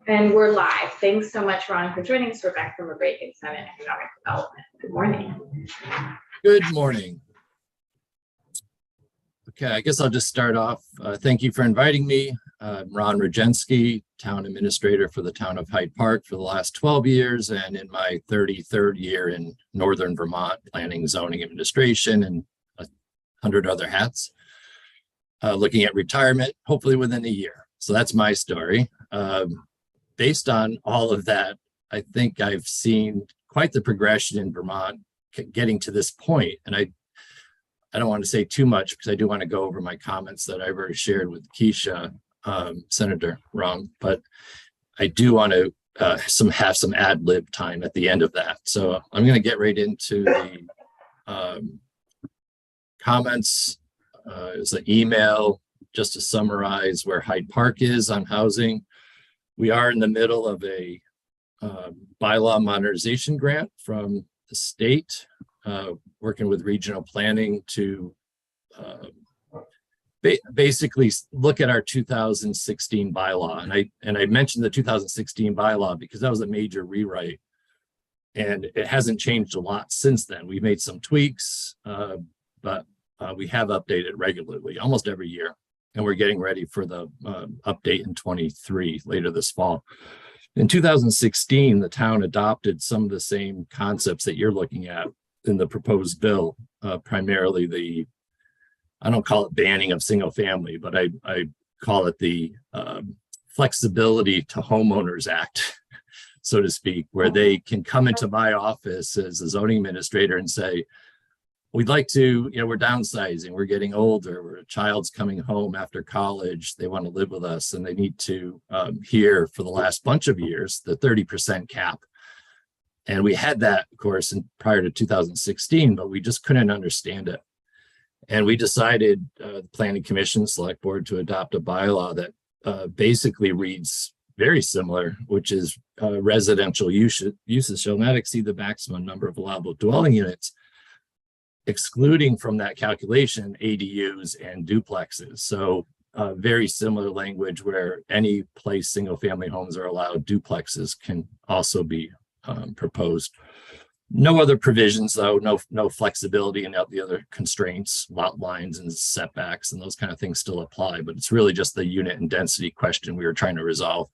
And we're live. Thanks so much, Ron, for joining us. We're back from a break in Senate Economic Development. Good morning. Good morning. Okay, I guess I'll just start off. Thank you for inviting me. I'm Ron Rogensky, Town Administrator for the Town of Hyde Park for the last 12 years, and in my 33rd year in Northern Vermont, Planning, Zoning, Administration, and 100 other hats. Looking at retirement, hopefully within a year. So that's my story. Based on all of that, I think I've seen quite the progression in Vermont getting to this point. And I don't want to say too much because I do want to go over my comments that I've already shared with Keisha, Senator Rom, but I do want to have some ad lib time at the end of that. So I'm going to get right into the comments. It's an email just to summarize where Hyde Park is on housing. We are in the middle of a bylaw modernization grant from the state, working with regional planning to basically look at our 2016 bylaw. And I mentioned the 2016 bylaw because that was a major rewrite, and it hasn't changed a lot since then. We've made some tweaks, but we have updated regularly, almost every year. And we're getting ready for the update in 23 later this fall. In 2016, the town adopted some of the same concepts that you're looking at in the proposed bill, primarily I don't call it banning of single family, but I call it the Flexibility to Homeowners Act, so to speak, where they can come into my office as a zoning administrator and say, we'd like to, we're downsizing, we're getting older, a child's coming home after college, they want to live with us, and they need to hear for the last bunch of years the 30% cap. And we had that, of course, prior to 2016, but we just couldn't understand it. And we decided, the Planning Commission, Select Board, to adopt a bylaw that basically reads very similar, which is residential uses shall not exceed the maximum number of allowable dwelling units, excluding from that calculation ADUs and duplexes. So very similar language where any place single family homes are allowed, duplexes can also be proposed. No other provisions though, no flexibility, and the other constraints, lot lines and setbacks and those kind of things still apply, but it's really just the unit and density question we were trying to resolve,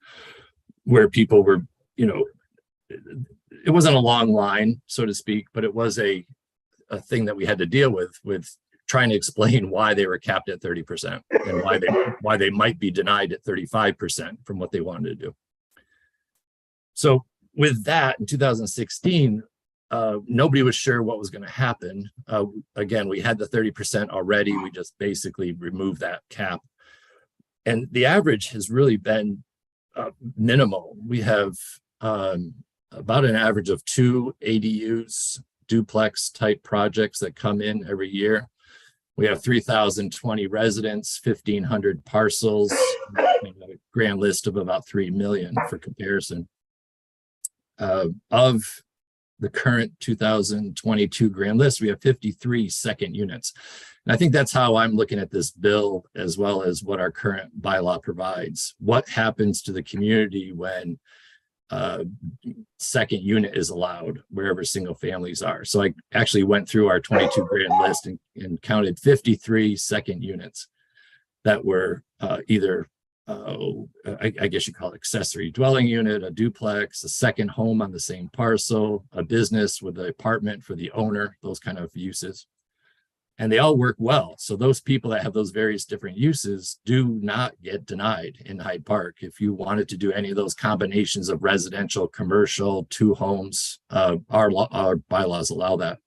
where people were, it wasn't a long line, so to speak, but it was a thing that we had to deal with trying to explain why they were capped at 30% and why they might be denied at 35% from what they wanted to do. So with that, in 2016, nobody was sure what was going to happen. Again, we had the 30% already. We just basically removed that cap. And the average has really been minimal. We have about an average of 2 ADUs, duplex type projects that come in every year. We have 3,020 residents, 1,500 parcels, a grand list of about 3 million for comparison. Of the current 2022 grand list, we have 53 second units. And I think that's how I'm looking at this bill, as well as what our current bylaw provides. What happens to the community when second unit is allowed wherever single families are? So I actually went through our 22 grand list and counted 53 second units that were either I guess you call it accessory dwelling unit, a duplex, a second home on the same parcel, a business with an apartment for the owner, those kind of uses. And they all work well. So those people that have those various different uses do not get denied in Hyde Park. If you wanted to do any of those combinations of residential, commercial, 2 homes, our bylaws allow that.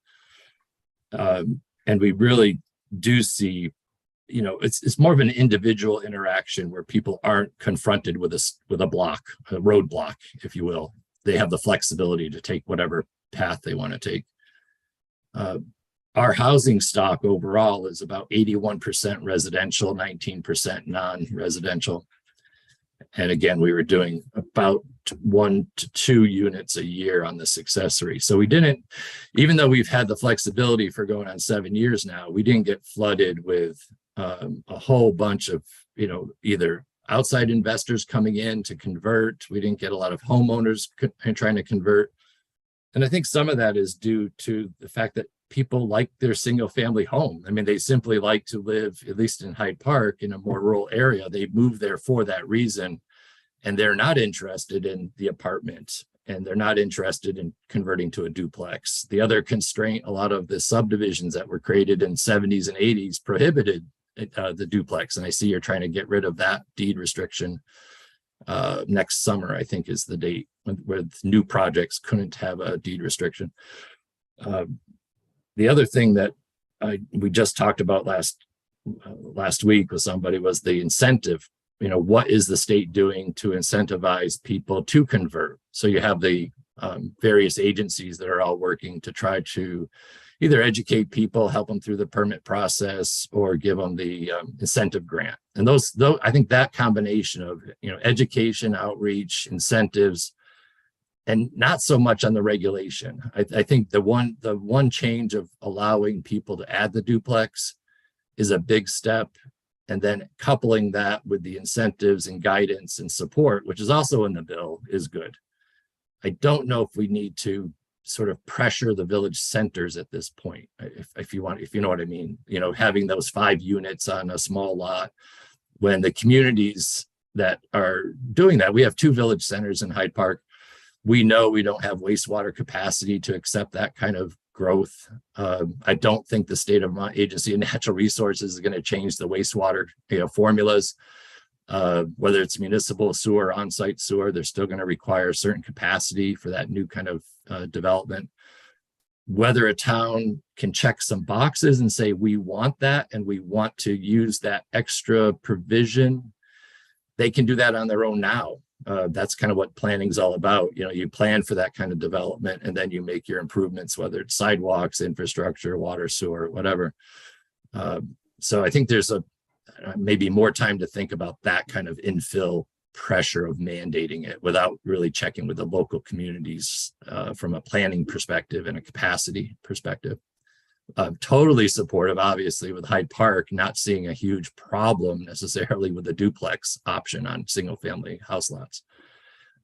And we really do see, it's more of an individual interaction where people aren't confronted with a block, a roadblock, if you will. They have the flexibility to take whatever path they want to take. Our housing stock overall is about 81% residential, 19% non-residential. And again, we were doing about 1 to 2 units a year on this accessory. So we didn't, even though we've had the flexibility for going on 7 years now, we didn't get flooded with a whole bunch of, either outside investors coming in to convert. We didn't get a lot of homeowners trying to convert. And I think some of that is due to the fact that people like their single family home. I mean, they simply like to live, at least in Hyde Park, in a more rural area. They move there for that reason. And they're not interested in the apartment, and they're not interested in converting to a duplex. The other constraint, a lot of the subdivisions that were created in 70s and 80s prohibited the duplex. And I see you're trying to get rid of that deed restriction next summer, I think is the date where new projects couldn't have a deed restriction. The other thing that we just talked about last week with somebody was the incentive. You know, what is the state doing to incentivize people to convert? So you have the various agencies that are all working to try to either educate people, help them through the permit process, or give them the incentive grant. And those, I think that combination of, you know, education, outreach, incentives, and not so much on the regulation. I think the one change of allowing people to add the duplex is a big step. And then coupling that with the incentives and guidance and support, which is also in the bill, is good. I don't know if we need to sort of pressure the village centers at this point, if you know what I mean. You know, having those 5 units on a small lot, when the communities that are doing that, we have 2 village centers in Hyde Park. We know we don't have wastewater capacity to accept that kind of growth. I don't think the State of Vermont Agency of Natural Resources is going to change the wastewater, you know, formulas. Whether it's municipal sewer, on-site sewer, they're still going to require a certain capacity for that new kind of development. Whether a town can check some boxes and say, we want that and we want to use that extra provision, they can do that on their own now. That's kind of what planning is all about. You know, you plan for that kind of development and then you make your improvements, whether it's sidewalks, infrastructure, water, sewer, whatever. So I think there's maybe more time to think about that kind of infill pressure of mandating it without really checking with the local communities from a planning perspective and a capacity perspective. Totally supportive, obviously, with Hyde Park not seeing a huge problem necessarily with the duplex option on single family house lots.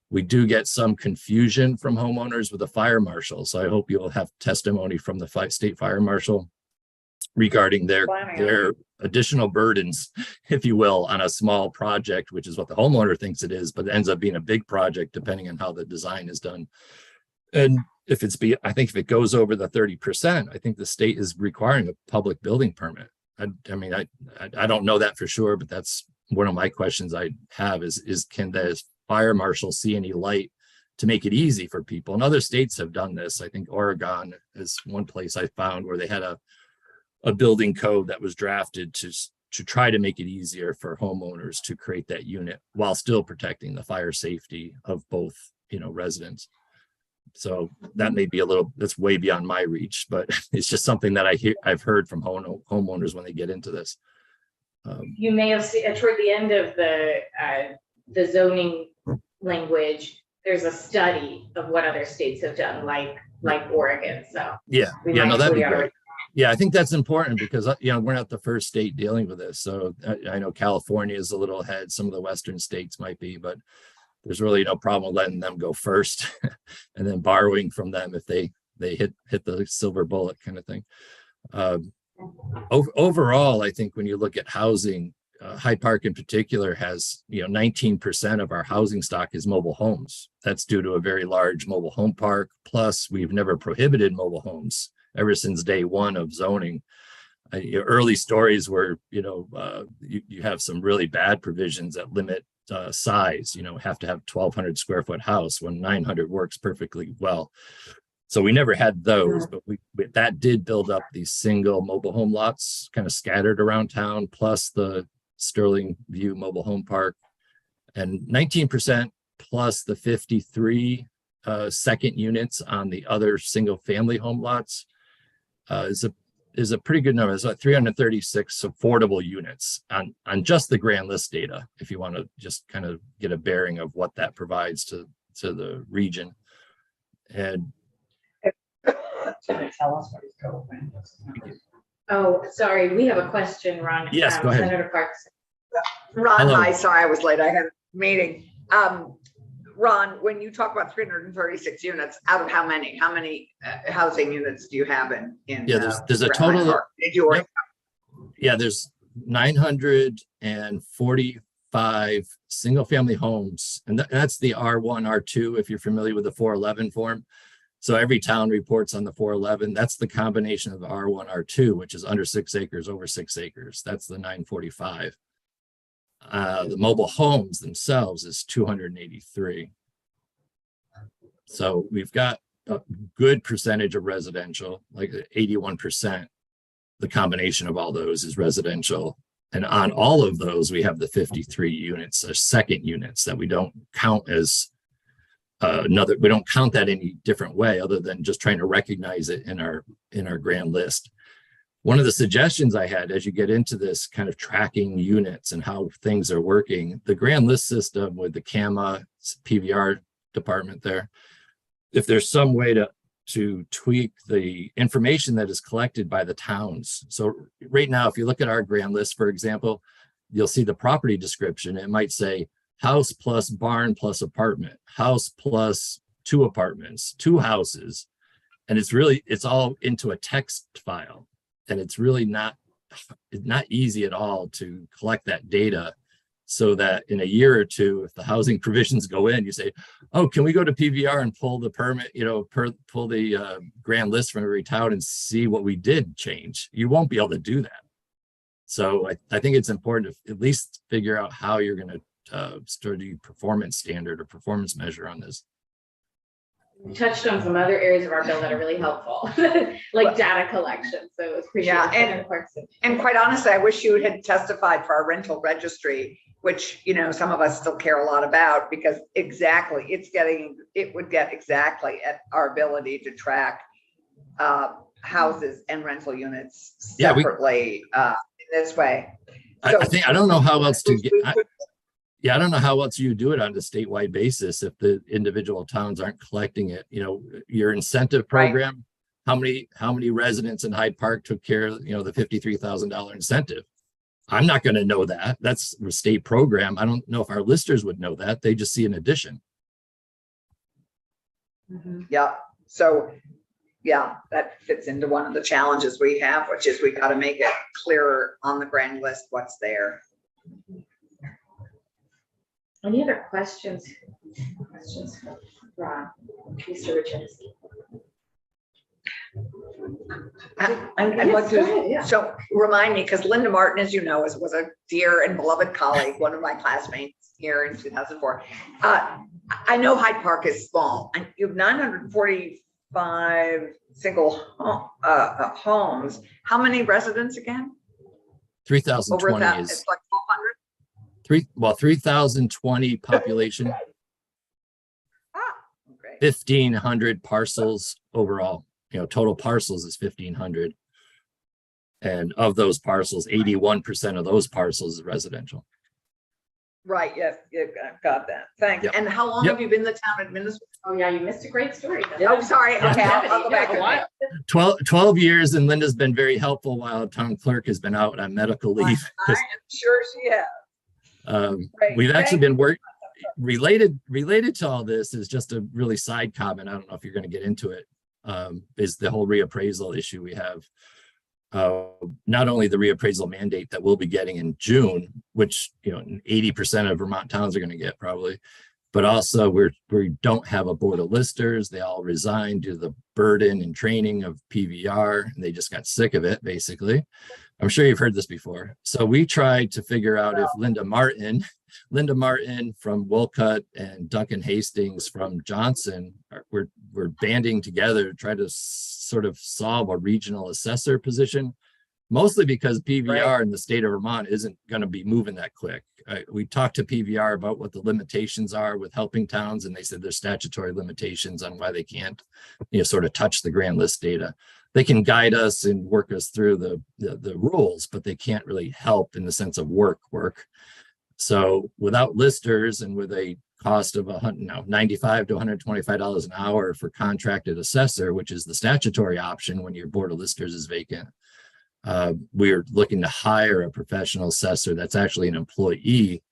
We do get some confusion from homeowners with the fire marshal. So I hope you'll have testimony from the state fire marshal regarding their additional burdens, if you will, on a small project, which is what the homeowner thinks it is, but it ends up being a big project depending on how the design is done. And I think if it goes over the 30%, I think the state is requiring a public building permit. I mean, I don't know that for sure, but that's one of my questions I have is can the fire marshal see any light to make it easy for people? And other states have done this. I think Oregon is one place I found where they had a building code that was drafted to try to make it easier for homeowners to create that unit while still protecting the fire safety of both, you know, residents. So that may be that's way beyond my reach, but it's just something that I've heard from homeowners when they get into this. You may have seen toward the end of the zoning language, there's a study of what other states have done, like Oregon. So no, that'd be great. Yeah, I think that's important because, you know, we're not the first state dealing with this. So I know California is a little ahead. Some of the Western states might be, but there's really no problem letting them go first and then borrowing from them if they hit the silver bullet kind of thing. Overall, I think when you look at housing, Hyde Park in particular has, you know, 19% of our housing stock is mobile homes. That's due to a very large mobile home park. Plus, we've never prohibited mobile homes ever since day one of zoning. Early stories where, you know, you have some really bad provisions that limit size, you know, have to have 1,200 square foot house when 900 works perfectly well. So we never had those, but that did build up these single mobile home lots kind of scattered around town, plus the Sterling View mobile home park, and 19% plus the 53 second units on the other single family home lots is a pretty good number. It's like 336 affordable units on just the Grand List data, if you want to just kind of get a bearing of what that provides to the region. And tell us what his total rent is. Oh, sorry, we have a question, Ron. Yes, go ahead. Senator Parks. Ron, Hello. hi, sorry I was late. I had a meeting. Ron, when you talk about 336 units, out of how many housing units do you have in? Yeah, there's a Grand total. Park? Did you already? Yeah, there's 945 single family homes, and that's the R1, R2, if you're familiar with the 411 form. So every town reports on the 411. That's the combination of R1, R2, which is under 6 acres, over 6 acres. That's the 945. The mobile homes themselves is 283. So we've got a good percentage of residential, like 81%. The combination of all those is residential. And on all of those, we have the 53 units, second units that we don't count as we don't count that any different way other than just trying to recognize it in our grand list. One of the suggestions I had as you get into this kind of tracking units and how things are working, the grand list system with the CAMA PVR department there, if there's some way to tweak the information that is collected by the towns. So right now, if you look at our grand list, for example, you'll see the property description. It might say house plus barn plus apartment, house plus 2 apartments, 2 houses. And it's all into a text file. And it's really not easy at all to collect that data so that in a year or two, if the housing provisions go in, you say, oh, can we go to PVR and pull the permit, pull the grand list from every town and see what we did change? You won't be able to do that. So I think it's important to at least figure out how you're going to study performance standard or performance measure on this. We touched on some other areas of our bill that are really helpful, like data collection. So it's appreciated. Yeah, and quite honestly, I wish you had testified for our rental registry, which some of us still care a lot about, because it would get exactly at our ability to track houses and rental units separately in this way. So, I don't know how else to get. I don't know how else you do it on a statewide basis if the individual towns aren't collecting it. Your incentive program, right. How many residents in Hyde Park took care of, the $53,000 incentive? I'm not going to know that. That's a state program. I don't know if our listers would know that. They just see an addition. Mm-hmm. Yeah. So that fits into one of the challenges we have, which is we got to make it clearer on the grand list what's there. Any other questions? For Ron, Mr. Richards? I'd like to, so remind me, because Linda Martin, as you know, was a dear and beloved colleague, one of my classmates here in 2004. I know Hyde Park is small, and you have 945 single homes. How many residents again? 3,020 is. It's like 1,200. 3,020 population. Okay. 1,500 parcels overall. Total parcels is 1,500. And of those parcels, 81% of those parcels is residential. Right. Yes. Got that. Thanks. Yep. And how long have you been the town administrator? Oh yeah, you missed a great story. Oh, sorry. Okay, I'll go back. 12 years, and Linda's been very helpful while town clerk has been out on medical leave. I am sure she has. We've actually been related to all this is just a really side comment. I don't know if you're going to get into it. Is the whole reappraisal issue we have. Not only the reappraisal mandate that we'll be getting in June, which 80% of Vermont towns are going to get probably, but also we don't have a board of listers. They all resigned due to the burden and training of PVR, and they just got sick of it basically. I'm sure you've heard this before. So we tried to figure out if Linda Martin from Wolcott and Duncan Hastings from Johnson, we're banding together to try to sort of solve a regional assessor position, mostly because PVR in the state of Vermont isn't going to be moving that quick. We talked to PVR about what the limitations are with helping towns, and they said there's statutory limitations on why they can't, sort of touch the grand list data. They can guide us and work us through the rules, but they can't really help in the sense of work. So without listers and with a cost of $95 to $125 an hour for contracted assessor, which is the statutory option when your board of listers is vacant, we're looking to hire a professional assessor that's actually an employee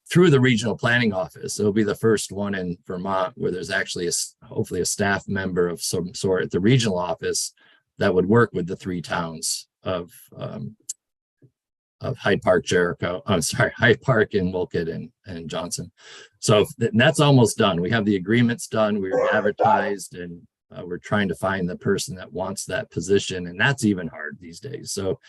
through the regional planning office. It'll be the first one in Vermont where there's actually hopefully a staff member of some sort at the regional office that would work with the 3 towns of Hyde Park, Hyde Park and Wolcott and Johnson. So that's almost done. We have the agreements done. We're advertised, and we're trying to find the person that wants that position, and that's even hard these days. So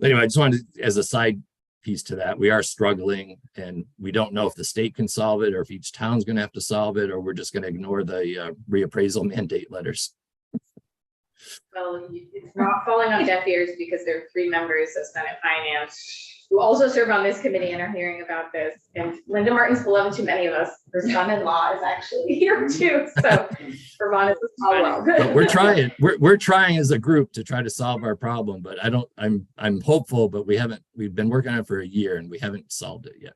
anyway, I just wanted to, as a side piece to that, we are struggling, and we don't know if the state can solve it or if each town's going to have to solve it, or we're just going to ignore the reappraisal mandate letters. Well, it's not falling on deaf ears because there are 3 members of Senate Finance who also serve on this committee and are hearing about this. And Linda Martin's beloved to many of us. Her son-in-law is actually here too. So Vermont is a small world. But we're trying. We're trying as a group to try to solve our problem. But I'm hopeful, but we've been working on it for a year and we haven't solved it yet.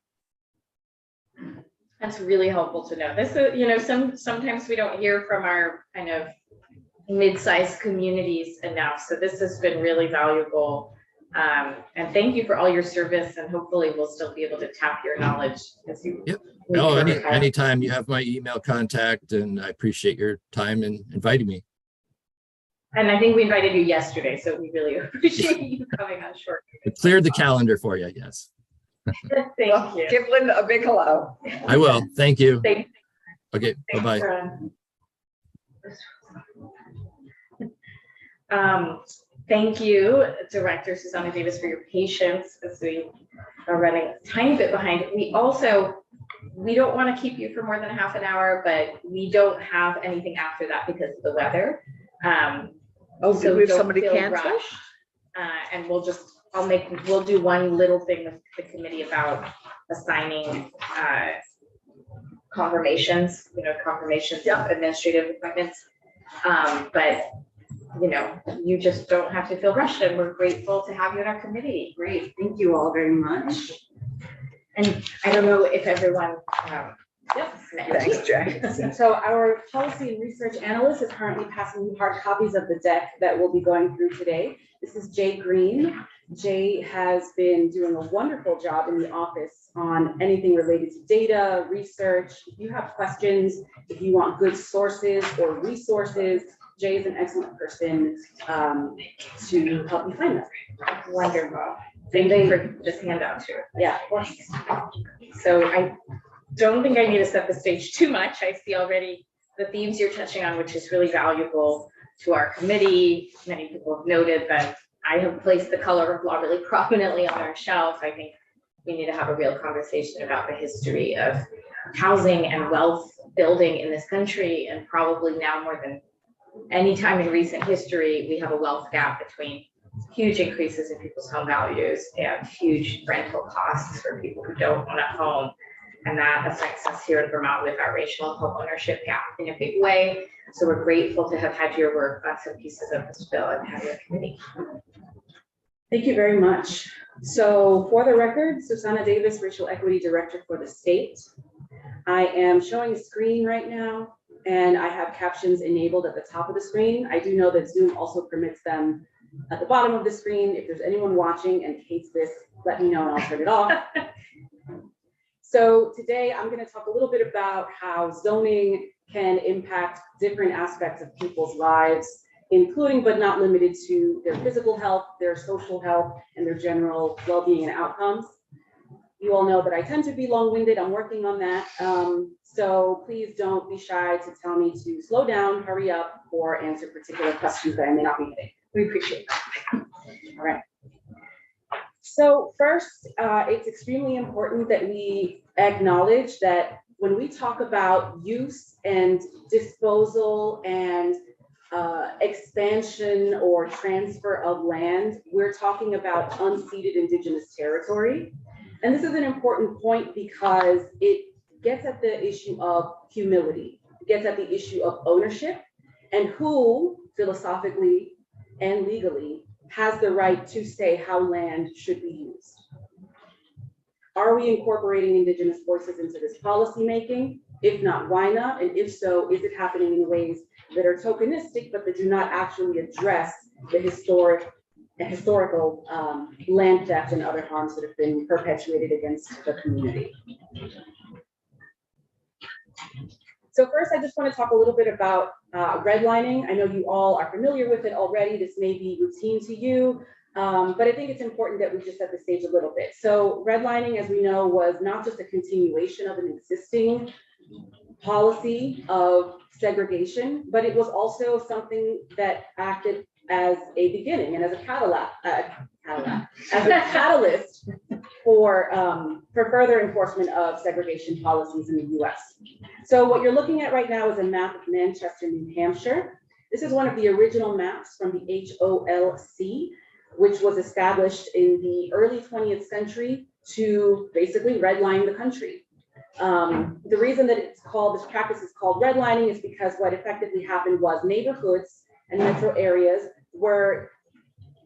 That's really helpful to know. This is, sometimes we don't hear from our kind of mid-sized communities enough. So this has been really valuable. And thank you for all your service, and hopefully we'll still be able to tap your knowledge as you. Yep. No, anytime. You have my email contact, and I appreciate your time and inviting me. And I think we invited you yesterday, so we really appreciate you coming on short. It cleared the calendar for you, yes. Thank you. Give Linda a big hello. I will. Thank you. Thank you. Okay. Bye-bye. Thank you, Director Susanna Davis, for your patience as we are running a tiny bit behind. We don't want to keep you for more than half an hour, but we don't have anything after that because of the weather. So we have somebody canceled? And we'll do one little thing with the committee about assigning confirmations of administrative appointments. But you just don't have to feel rushed, and we're grateful to have you in our committee. Great, thank you all very much. And I don't know if everyone, Thanks, Jay. So our policy and research analyst is currently passing you hard copies of the deck that we'll be going through today. This is Jay Green. Jay has been doing a wonderful job in the office on anything related to data, research. If you have questions, if you want good sources or resources, Jay is an excellent person to help you find them. wonderful. Thank you for this handout too. Yeah, of course. So I don't think I need to set the stage too much. I see already the themes you're touching on, which is really valuable to our committee. Many people have noted that I have placed the color of law really prominently on our shelf. I think we need to have a real conversation about the history of housing and wealth building in this country, and probably now more than any time in recent history, we have a wealth gap between huge increases in people's home values and huge rental costs for people who don't own a home. And that affects us here in Vermont with our racial home ownership gap in a big way. So we're grateful to have had your work on some pieces of this bill and have your committee. Thank you very much. So for the record, Susanna Davis, Racial Equity Director for the state. I am showing a screen right now, and I have captions enabled at the top of the screen. I do know that Zoom also permits them at the bottom of the screen. If there's anyone watching and hates this, let me know and I'll turn it off. So today I'm going to talk a little bit about how zoning can impact different aspects of people's lives, including but not limited to their physical health, their social health, and their general well-being and outcomes. You all know that I tend to be long-winded. I'm working on that. So please don't be shy to tell me to slow down, hurry up, or answer particular questions that I may not be hitting. We appreciate that. All right. So first, it's extremely important that we acknowledge that when we talk about use and disposal and expansion or transfer of land, we're talking about unceded Indigenous territory. And this is an important point because it gets at the issue of humility, it gets at the issue of ownership, and who philosophically and legally has the right to say how land should be used. Are we incorporating Indigenous voices into this policymaking? If not, why not? And if so, is it happening in ways that are tokenistic, but that do not actually address the historic historical land theft and other harms that have been perpetuated against the community. So first, I just want to talk a little bit about redlining. I know you all are familiar with it already. This may be routine to you, but I think it's important that we just set the stage a little bit. So redlining, as we know, was not just a continuation of an existing policy of segregation, but it was also something that acted as a beginning and as a catalyst for further enforcement of segregation policies in the US. So what you're looking at right now is a map of Manchester, New Hampshire. This is one of the original maps from the HOLC, which was established in the early 20th century to basically redline the country. The reason that this practice is called redlining is because what effectively happened was neighborhoods and metro areas were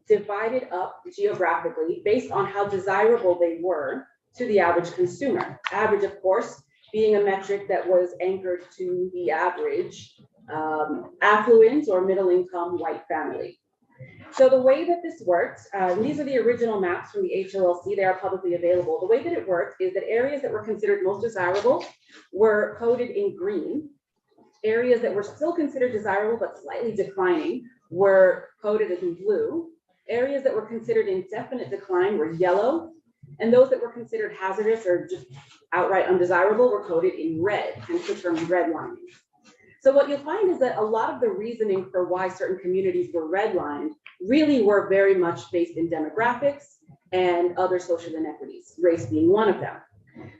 divided up geographically based on how desirable they were to the average consumer. Average, of course, being a metric that was anchored to the average affluent or middle income white family. So the way that this worked, these are the original maps from the HOLC, they are publicly available. The way that it worked is that areas that were considered most desirable were coded in green. Areas that were still considered desirable but slightly declining were coded as in blue. Areas that were considered in definite decline were yellow. And those that were considered hazardous or just outright undesirable were coded in red, hence the term redlining. So what you'll find is that a lot of the reasoning for why certain communities were redlined really were very much based in demographics and other social inequities, race being one of them.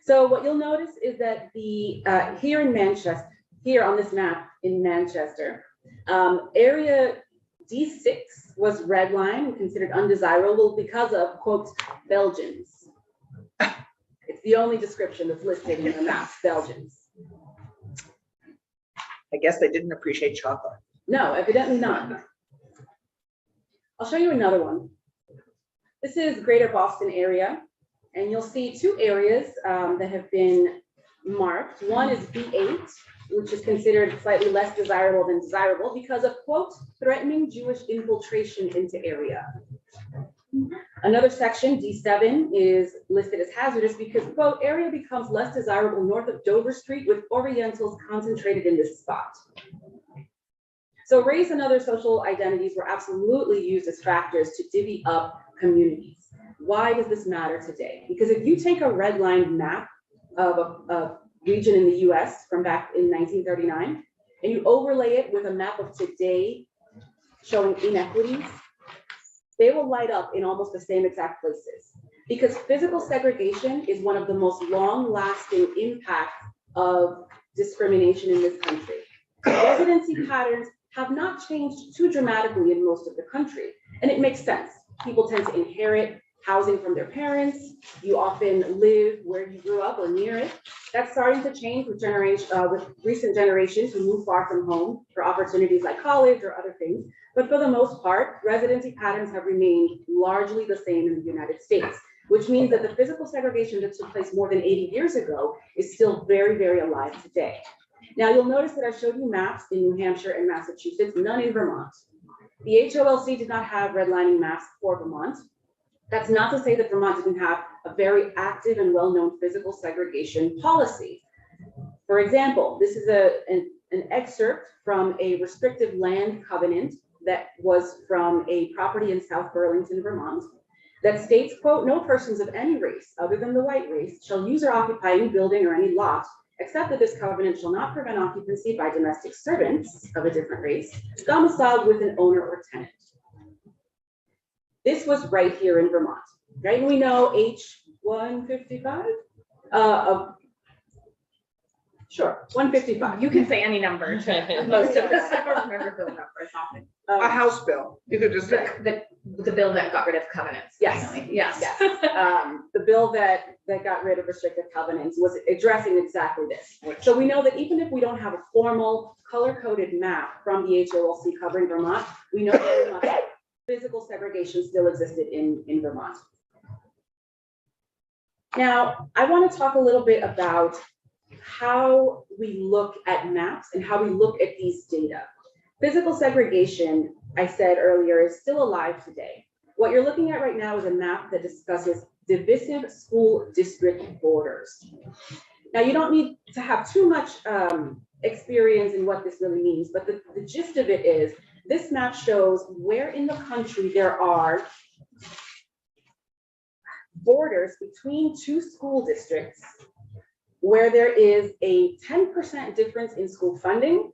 So what you'll notice is that here in Manchester, here on this map in Manchester, area D6 was redlined and considered undesirable because of, quote, Belgians. It's the only description that's listed in the map, Belgians. I guess they didn't appreciate chocolate. No, evidently not. I'll show you another one. This is Greater Boston area, and you'll see two areas that have been marked. One is B8, which is considered slightly less desirable than desirable because of, quote, threatening Jewish infiltration into area. Another section, D7, is listed as hazardous because, quote, area becomes less desirable north of Dover Street with Orientals concentrated in this spot. So race and other social identities were absolutely used as factors to divvy up communities. Why does this matter today? Because if you take a redlined map of a region in the US from back in 1939, and you overlay it with a map of today showing inequities, they will light up in almost the same exact places. Because physical segregation is one of the most long-lasting impacts of discrimination in this country. Residency patterns have not changed too dramatically in most of the country, and it makes sense. People tend to inherit housing from their parents. You often live where you grew up or near it. That's starting to change with recent generations who move far from home for opportunities like college or other things. But for the most part, residency patterns have remained largely the same in the United States, which means that the physical segregation that took place more than 80 years ago is still very, very alive today. Now, you'll notice that I showed you maps in New Hampshire and Massachusetts, none in Vermont. The HOLC did not have redlining maps for Vermont. That's not to say that Vermont didn't have a very active and well-known physical segregation policy. For example, this is an excerpt from a restrictive land covenant that was from a property in South Burlington, Vermont, that states, quote, no persons of any race other than the white race shall use or occupy any building or any lot, except that this covenant shall not prevent occupancy by domestic servants of a different race, domiciled with an owner or tenant. This was right here in Vermont, right? And we know H155 sure, 155. You can say any number to most of us. I don't remember the numbers often. A House bill, you could just say. The bill that got rid of covenants. Yes. Finally. Yes. The bill that got rid of restrictive covenants was addressing exactly this. So we know that even if we don't have a formal color-coded map from the HOLC covering Vermont, we know very much physical segregation still existed in Vermont. Now, I want to talk a little bit about how we look at maps and how we look at these data. Physical segregation, I said earlier, is still alive today. What you're looking at right now is a map that discusses divisive school district borders. Now, you don't need to have too much experience in what this really means, but the gist of it is this map shows where in the country there are borders between two school districts where there is a 10% difference in school funding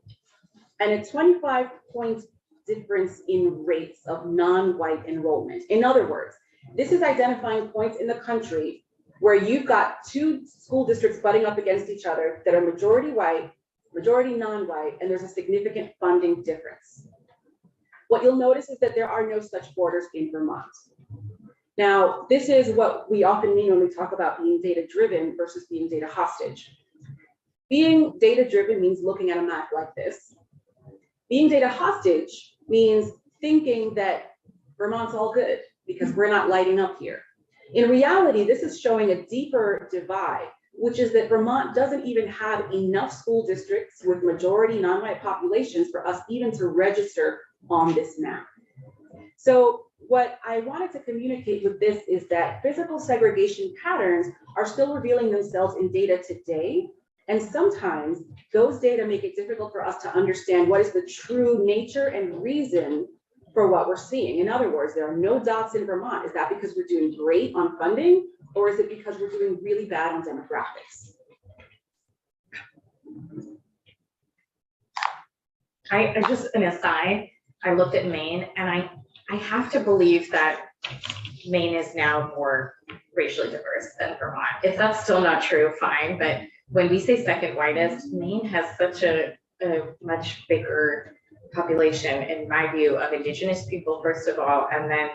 and a 25-point difference in rates of non-white enrollment. In other words, this is identifying points in the country where you've got two school districts butting up against each other that are majority white, majority non-white, and there's a significant funding difference. What you'll notice is that there are no such borders in Vermont. Now, this is what we often mean when we talk about being data-driven versus being data hostage. Being data-driven means looking at a map like this. Being data hostage means thinking that Vermont's all good because we're not lighting up here. In reality, this is showing a deeper divide, which is that Vermont doesn't even have enough school districts with majority non-white populations for us even to register on this map. So what I wanted to communicate with this is that physical segregation patterns are still revealing themselves in data today. And sometimes those data make it difficult for us to understand what is the true nature and reason for what we're seeing. In other words, there are no dots in Vermont. Is that because we're doing great on funding, or is it because we're doing really bad on demographics? I just, an aside, I looked at Maine and I have to believe that Maine is now more racially diverse than Vermont. If that's still not true, fine. But when we say second whitest, Maine has such a much bigger population, in my view, of Indigenous people, first of all, and then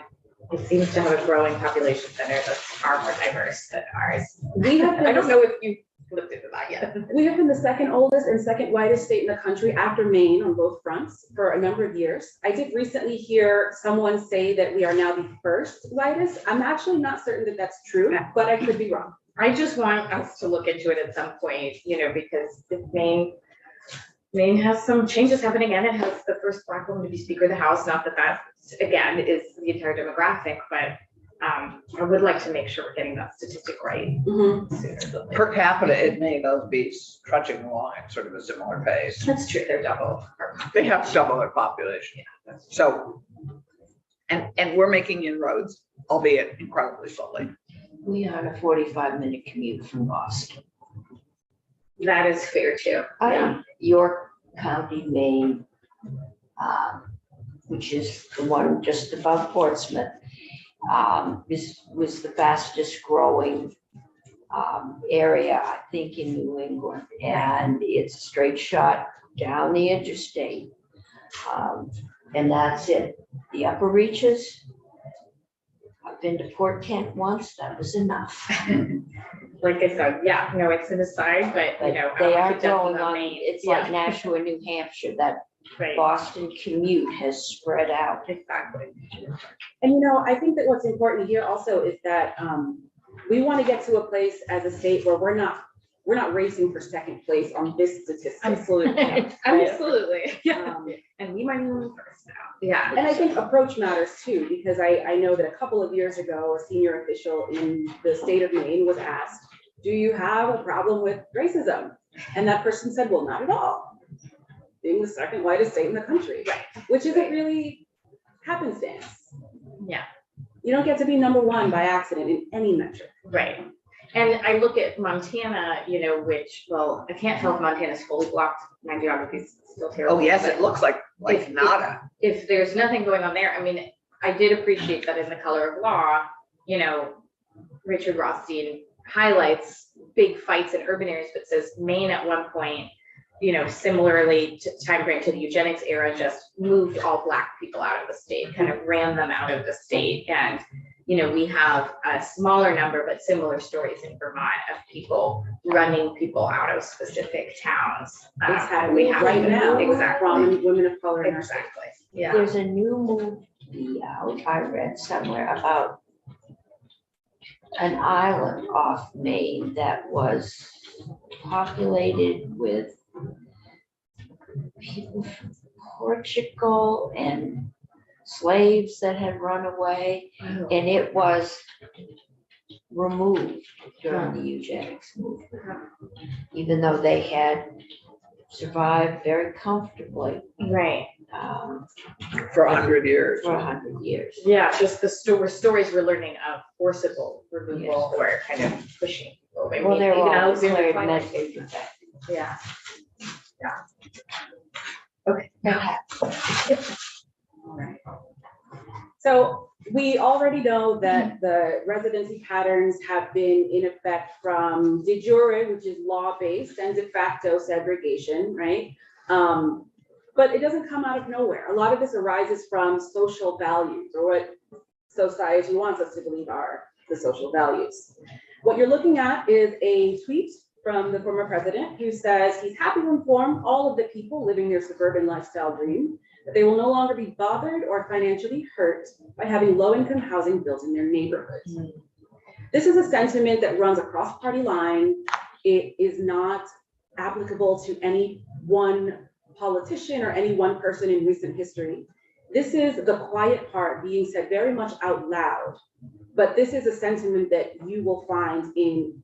it seems to have a growing population center that's far more diverse than ours. We have I don't know if you looked into that yet. We have been the second oldest and second whitest state in the country after Maine on both fronts for a number of years. I did recently hear someone say that we are now the first whitest. I'm actually not certain that that's true, but I could be wrong. I just want us to look into it at some point, you know, because if Maine has some changes happening, and it has the first Black woman to be Speaker of the House. Not that that, again, is the entire demographic, but I would like to make sure we're getting that statistic right. Mm-hmm. Sooner than later. Per capita, it may both be trudging along at sort of a similar pace. That's true, they're double. They have double their population. So, and we're making inroads, albeit incredibly slowly. We are on a 45-minute commute from Boston. That is fair too. Yeah. York County, Maine, which is the one just above Portsmouth, was the fastest growing area, I think, in New England. And it's a straight shot down the interstate. And that's it. The upper reaches, I've been to Port Kent once, that was enough. Like I said, yeah, no, it's an aside, but you know. They I are could definitely going on, Maine. it's Yeah. like Nashua, New Hampshire, that Right, Boston commute has spread out. exactly. And you know, I think that what's important here also is that we want to get to a place as a state where we're not racing for second place on this statistic. Absolutely, absolutely, yeah. Um, And we might even first now, yeah. And I think approach matters too, because I know that a couple of years ago, a senior official in the state of Maine was asked, do you have a problem with racism? And that person said, well, not at all. Being the second whitest state in the country, Right. which isn't really happenstance. Yeah. You don't get to be number one by accident in any metric. Right. And I look at Montana, you know, which, well, I can't tell if Montana's fully blocked. My geography is still terrible. Oh, yes, but it looks like If- nada. if there's nothing going on there, I mean, I did appreciate that in The Color of Law, you know, Richard Rothstein highlights big fights in urban areas, but says Maine at one point, you know, similarly to time frame to the eugenics era, just moved all Black people out of the state, kind of ran them out of the state. And, you know, we have a smaller number, but similar stories in Vermont of people running people out of specific towns. It's and happening right now. Exactly. From women of color in our state. Exactly. Yeah. There's a new movie out, I read somewhere about an island off Maine that was populated with people from Portugal and slaves that had run away, and it was removed during the eugenics movement, even though they had survived very comfortably Right. For 100 years. for 100 years. Yeah, just the stories we're learning of forcible removal or kind of pushing people. I Well, mean, they were even all Alexander declared Twilight. medically defective. Yeah. Perhaps. All right. So we already know that the residency patterns have been in effect from de jure, which is law-based, and de facto segregation, right? But it doesn't come out of nowhere. A lot of this arises from social values, or what society wants us to believe are the social values. What you're looking at is a tweet from the former president who says he's happy to inform all of the people living their suburban lifestyle dream that they will no longer be bothered or financially hurt by having low-income housing built in their neighborhoods. This is a sentiment that runs across party line. It is not applicable to any one politician or any one person in recent history. This is the quiet part being said very much out loud, but this is a sentiment that you will find in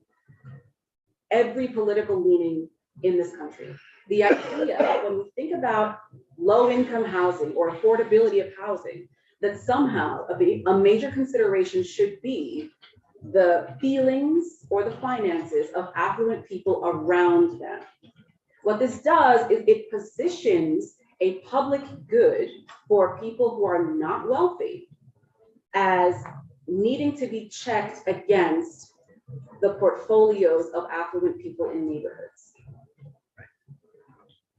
every political leaning in this country. The idea, when we think about low-income housing or affordability of housing, that somehow a major consideration should be the feelings or the finances of affluent people around them. What this does is it positions a public good for people who are not wealthy as needing to be checked against the portfolios of affluent people in neighborhoods.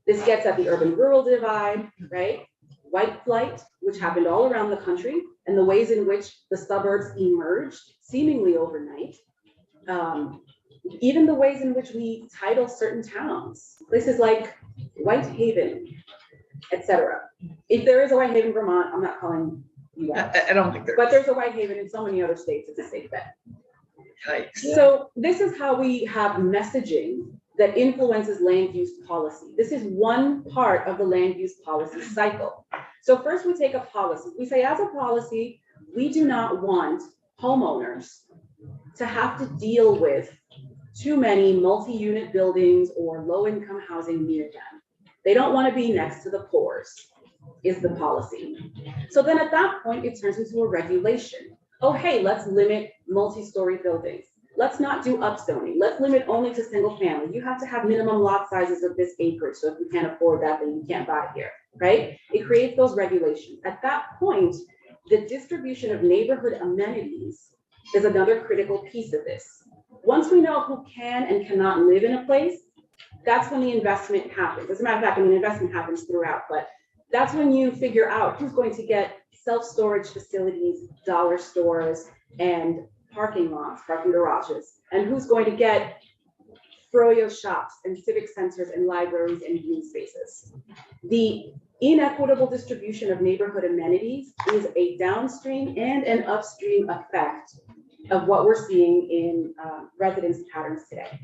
This gets at the urban-rural divide, right? White flight, which happened all around the country, and the ways in which the suburbs emerged seemingly overnight. Even the ways in which we title certain towns, places like Whitehaven, etc. If there is a Whitehaven, Vermont, I'm not calling you out. I don't think But there's a Whitehaven in so many other states, it's a safe bet. Yikes. So this is how we have messaging that influences land use policy. This is one part of the land use policy cycle. So first we take a policy. We say as a policy, we do not want homeowners to have to deal with too many multi-unit buildings or low-income housing near them. They don't want to be next to the poors, is the policy. So then at that point, it turns into a regulation. Oh, hey, let's limit multi-story buildings. Let's not do upzoning. Let's limit only to single family. You have to have minimum lot sizes of this acreage. So if you can't afford that, then you can't buy here, right? It creates those regulations. At that point, the distribution of neighborhood amenities is another critical piece of this. Once we know who can and cannot live in a place, that's when the investment happens. As a matter of fact, I mean, investment happens throughout, but that's when you figure out who's going to get self-storage facilities, dollar stores, and parking lots, parking garages, and who's going to get froyo shops and civic centers and libraries and green spaces. The inequitable distribution of neighborhood amenities is a downstream and an upstream effect of what we're seeing in residence patterns today.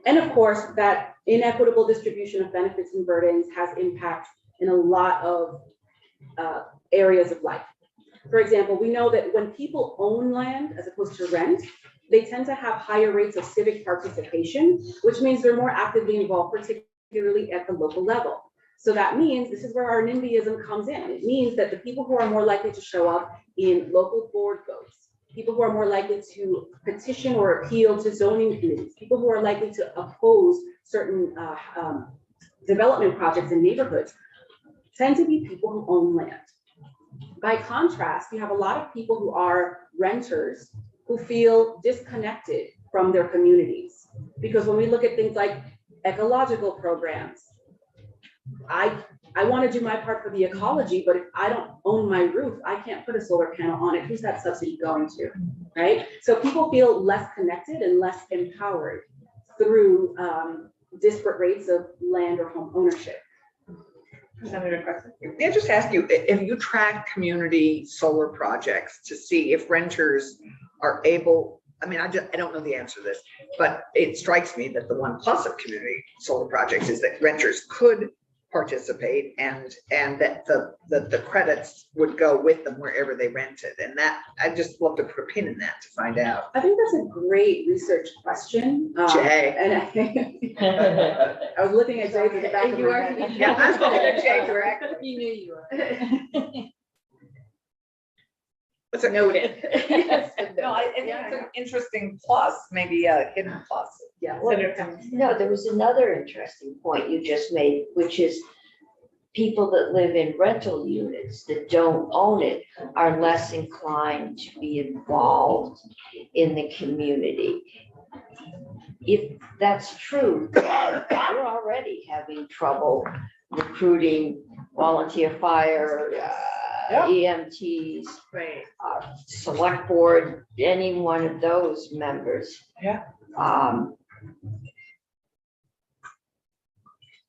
And of course, that inequitable distribution of benefits and burdens has impact in a lot of areas of life. For example, we know that when people own land as opposed to rent, they tend to have higher rates of civic participation, which means they're more actively involved, particularly at the local level. So that means, this is where our NIMBYism comes in. It means that the people who are more likely to show up in local board votes, people who are more likely to petition or appeal to zoning committees, people who are likely to oppose certain development projects in neighborhoods, tend to be people who own land. By contrast, you have a lot of people who are renters who feel disconnected from their communities. Because when we look at things like ecological programs, I want to do my part for the ecology, but if I don't own my roof, I can't put a solar panel on it. Who's that subsidy going to, right? So people feel less connected and less empowered through disparate rates of land or home ownership. May I just ask you, if you track community solar projects to see if renters are able, I mean, I don't know the answer to this, but it strikes me that the one plus of community solar projects is that renters could participate and that the credits would go with them wherever they rented. And that, I just love to put a pin in that to find out. I think that's a great research question. Jay. And I was looking at Jay in the back of You my are- head. Yeah, I'm looking at Jay directly. You knew you were. What's it? Noted. Yes, No, I think yeah, it's an interesting plus, maybe a hidden plus. Yeah. So there- No, there was another interesting point you just made, which is people that live in rental units that don't own it are less inclined to be involved in the community. If that's true, we're already having trouble recruiting volunteer fire, Yeah. EMTs, Right. select board, any one of those members. Yeah.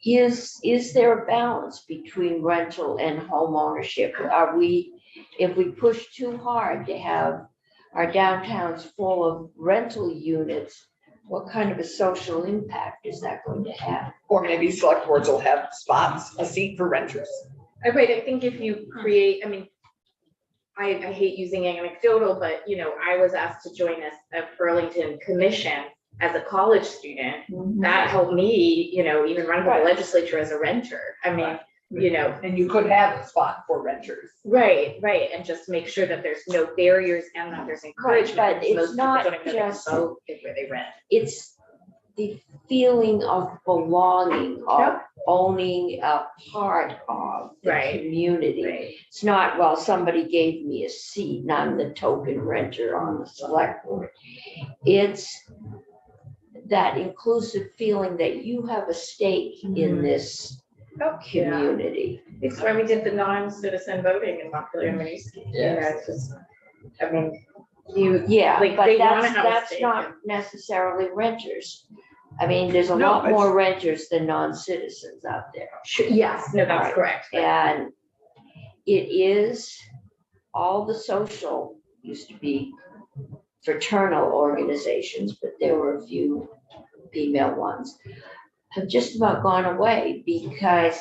Is there a balance between rental and home ownership? Are we, if we push too hard to have our downtowns full of rental units, what kind of a social impact is that going to have? Or maybe select boards will have spots, a seat for renters. Right, I think if you create, I mean, I hate using anecdotal, but you know, I was asked to join a Burlington commission as a college student. That helped me, you know, even run for the Right. legislature as a renter. I mean, you know, And you could have a spot for renters. right, and just make sure that there's no barriers and that there's encouragement. but because it's most people not don't even know they can just- vote where they rent. It's the feeling of belonging, of Yep. owning a part of the Right. community. Right. It's not, well, somebody gave me a seat and I'm the token renter on the select board. It's that inclusive feeling that you have a stake in Mhm. this Oh, yeah. community. It's why we did the non-citizen voting in Montpelier Minisky. You know, it's just, I mean, you, Yeah, Like, but they wanna that's, have a that's stake not in- necessarily renters. I mean, there's a No, lot it's- more renters than non-citizens out there. yes, no, that's Right. correct. but- And it is, all the social, used to be fraternal organizations, but there were a few female ones, have just about gone away because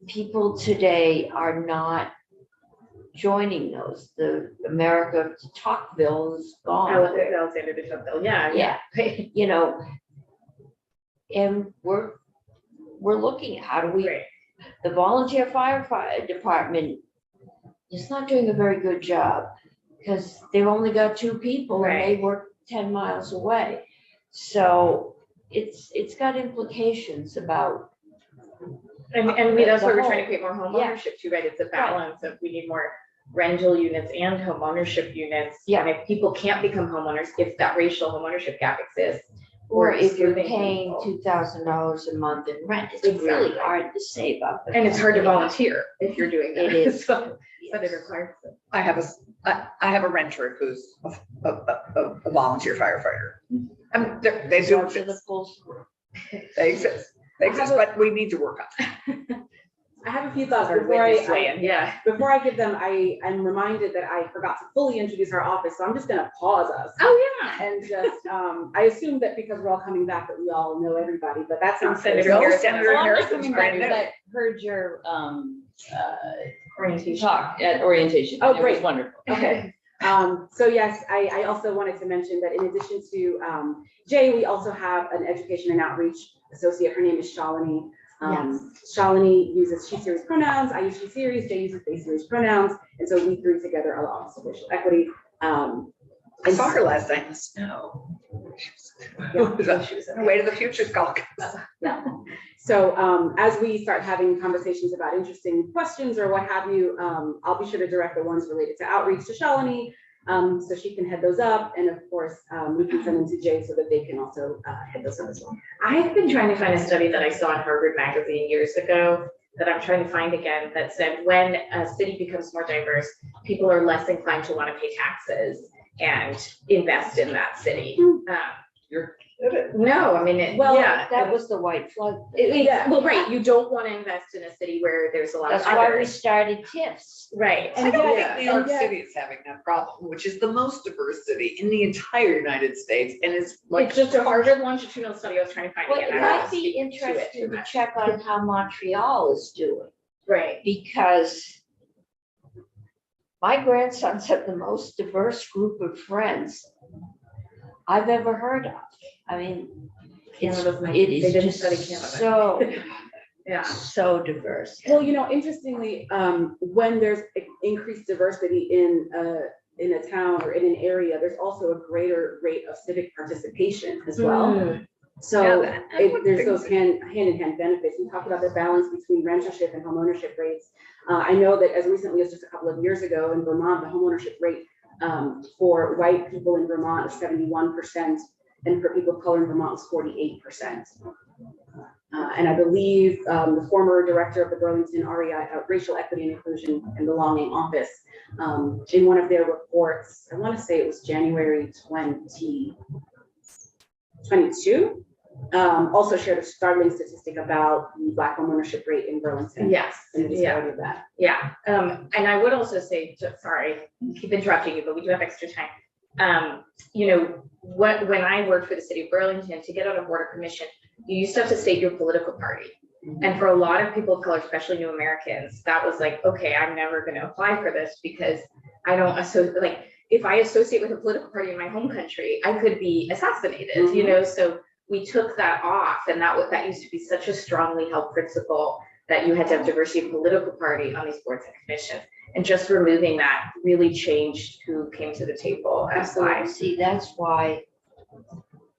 people today are not joining those. The America Talkville is gone. Alexander Bishop Bill, yeah. Yeah. You know, and we're looking at how do we, Great. the volunteer firefighter department is not doing a very good job because they've only got 2 people and they work 10 miles away. So it's got implications about, And we, that's why The we're trying whole- to create more home yeah. ownership too, right? It's a balance of, we need more rental units and home ownership units. Yeah. And if people can't become homeowners, if that racial home ownership gap exists. or we're if you're excluding paying people. $2,000 a month in rent, it's really Exactly. hard to save up. And it's hard to volunteer if you're doing that. It is. So it requires it. I have a renter who's a volunteer firefighter. They do Go to the exist, full. they exist, but we need to work on it. I have a few thoughts Our before witness I, land, yeah. before I give them, I'm reminded that I forgot to fully introduce our office, so I'm just gonna pause us. Oh, yeah. And just, I assume that because we're all coming back, that we all know everybody, but that's not. Senator Bill, Harrison. Senator Well, I'm just Harrison's coming back brand because new. I heard your Orientation. talk at orientation. Oh, It was great. wonderful. Okay, so yes, I also wanted to mention that in addition to Jay, we also have an education and outreach associate. Her name is Shalini. Shalini uses she series pronouns, I use she series, Jay uses they series pronouns, and so we three together are Office of Racial Equity. I saw her last night in the snow. She was on her way to the future Skulk. So as we start having conversations about interesting questions or what have you, I'll be sure to direct the ones related to outreach to Shalini, so she can head those up. And of course, we can send them to Jay so that they can also head those up as well. I've been trying to find a study that I saw in Harvard Magazine years ago that I'm trying to find again that said when a city becomes more diverse, people are less inclined to want to pay taxes and invest in that city. No, I mean, Well, yeah. That was the white flood. Yeah. Well, right, you don't want to invest in a city where there's a lot of That's why we others. started TIFs. Right. I don't Yeah, think New York and yet- City is having that problem, which is the most diverse city in the entire United States, and it's like. It's just a Harvard longitudinal study I was trying to find Well, again. it I don't might wanna be speak to it too interesting to much. check on how Montreal is doing, Right. because my grandsons have the most diverse group of friends I've ever heard of. I mean, Canada's nice. it They is didn't just study Canada. so, Yeah. so diverse. Well, interestingly, when there's increased diversity in a town or in an area, there's also a greater rate of civic participation as well. Mm. So Yeah, I would there's think those so. hand in hand benefits. We talked about the balance between rentership and homeownership rates. I know that as recently as just a couple of years ago in Vermont, the homeownership rate for white people in Vermont was 71%, and for people of color in Vermont was 48%. And I believe the former director of the Burlington REI, Racial Equity and Inclusion and Belonging Office, in one of their reports, I want to say it was January 2022, also shared a startling statistic about the Black homeownership rate in Burlington. Yes, And the yeah, disparity of that. yeah. And I would also say, sorry, keep interrupting you, but we do have extra time. When I worked for the city of Burlington, to get on a board of commission, you used to have to state your political party. And for a lot of people of color, especially new Americans, that was like, okay, I'm never going to apply for this because I don't associate, like, if I associate with a political party in my home country, I could be assassinated, so we took that off, and that used to be such a strongly held principle that you had to have diversity of political party on these boards and commissions. And just removing that really changed who came to the table as why. See, that's why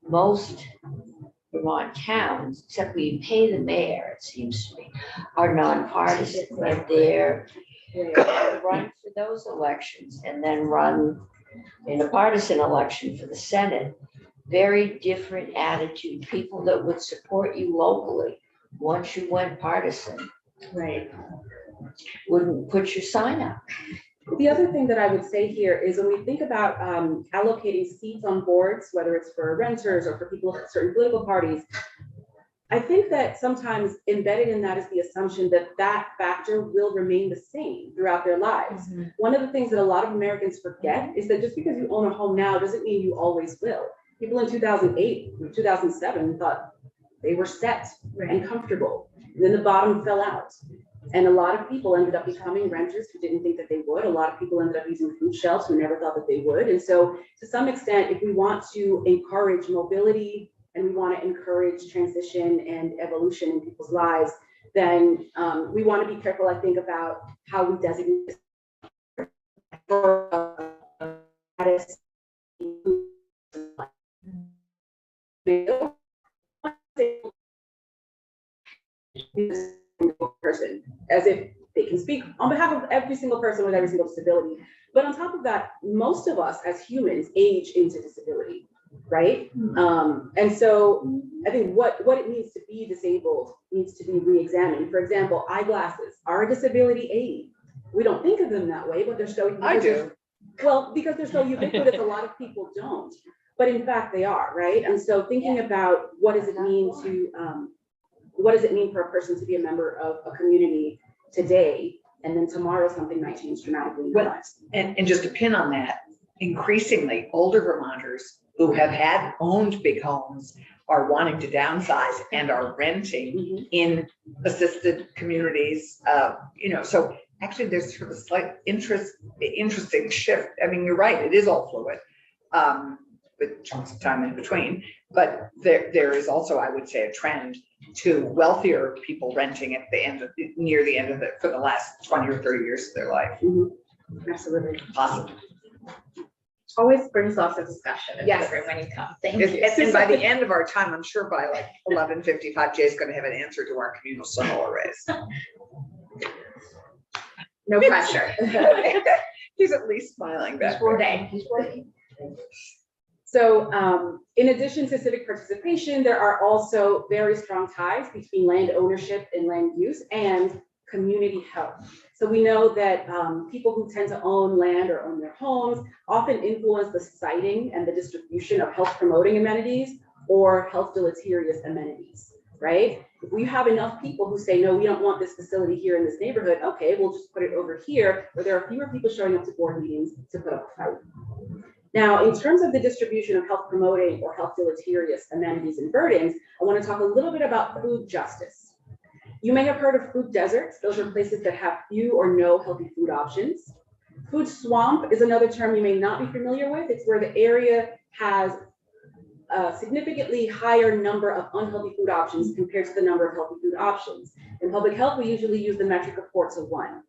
most Vermont towns, except we pay the mayor, it seems to me, are nonpartisan. And they're run for those elections and then run in a partisan election for the Senate. Very different attitude. People that would support you locally, once you went partisan, Right. wouldn't put your sign up. The other thing that I would say here is when we think about allocating seats on boards, whether it's for renters or for people of certain political parties, I think that sometimes embedded in that is the assumption that that factor will remain the same throughout their lives. One of the things that a lot of Americans forget is that just because you own a home now doesn't mean you always will. People in 2008, 2007 thought they were set and comfortable. And then the bottom fell out. And a lot of people ended up becoming renters who didn't think that they would. A lot of people ended up using food shelves who never thought that they would. And so to some extent, if we want to encourage mobility and we want to encourage transition and evolution in people's lives, then we want to be careful, I think, about how we designate person, as if they can speak on behalf of every single person with every single disability. But on top of that, most of us as humans age into disability, right? And so I think what it means to be disabled needs to be re-examined. For example, eyeglasses are a disability aid. We don't think of them that way, but they're so. I do. Well, because they're so ubiquitous, a lot of people don't. But in fact, they are, right? And so thinking about what does it mean for a person to be a member of a community today, and then tomorrow something might change dramatically in their Well, lives. And just to pin on that, increasingly older Vermonters who have owned big homes are wanting to downsize and are renting in assisted communities. So actually there's sort of a slight interesting shift. I mean, you're right, it is all fluid. With chunks of time in between, but there is also, I would say, a trend to wealthier people renting at near the end of it for the last 20 or 30 years of their life. Absolutely. Possibly. Always brings lots of discussion. Yes. When you come. Thank you. And by the end of our time, I'm sure by like 11:55, Jay's going to have an answer to our communal solar arrays. No pressure. He's at least smiling back He's there. working, he's working. So in addition to civic participation, there are also very strong ties between land ownership and land use and community health. So we know that people who tend to own land or own their homes often influence the siting and the distribution of health promoting amenities or health deleterious amenities, right? If we have enough people who say, no, we don't want this facility here in this neighborhood, okay, we'll just put it over here where there are fewer people showing up to board meetings to put up a fight. Now, in terms of the distribution of health promoting or health deleterious amenities and burdens, I want to talk a little bit about food justice. You may have heard of food deserts. Those are places that have few or no healthy food options. Food swamp is another term you may not be familiar with. It's where the area has a significantly higher number of unhealthy food options compared to the number of healthy food options. In public health, we usually use the metric of 4:1.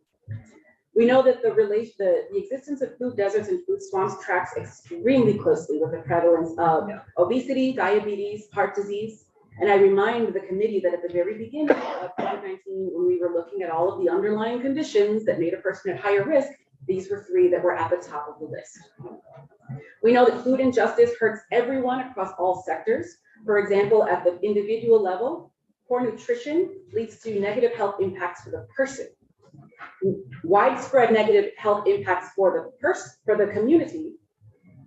We know that the existence of food deserts and food swamps tracks extremely closely with the prevalence of obesity, diabetes, heart disease. And I remind the committee that at the very beginning of COVID-19, when we were looking at all of the underlying conditions that made a person at higher risk, these were 3 that were at the top of the list. We know that food injustice hurts everyone across all sectors. For example, at the individual level, poor nutrition leads to negative health impacts for the person. Widespread negative health impacts for the community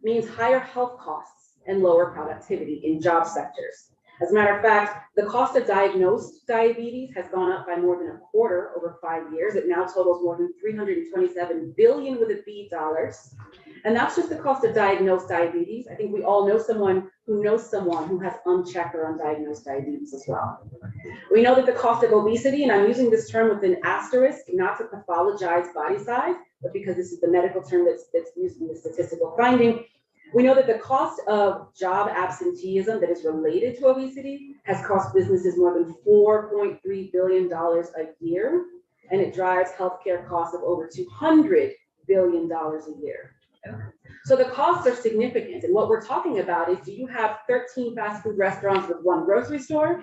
means higher health costs and lower productivity in job sectors. As a matter of fact, the cost of diagnosed diabetes has gone up by more than a quarter over 5 years. It now totals more than $327 billion with a B dollars. And that's just the cost of diagnosed diabetes. I think we all know someone who knows someone who has unchecked or undiagnosed diabetes as well. We know that the cost of obesity, and I'm using this term with an asterisk, not to pathologize body size, but because this is the medical term that's used in the statistical finding. We know that the cost of job absenteeism that is related to obesity has cost businesses more than $4.3 billion a year, and it drives healthcare costs of over $200 billion a year. So the costs are significant, and what we're talking about is, do you have 13 fast food restaurants with 1 grocery store,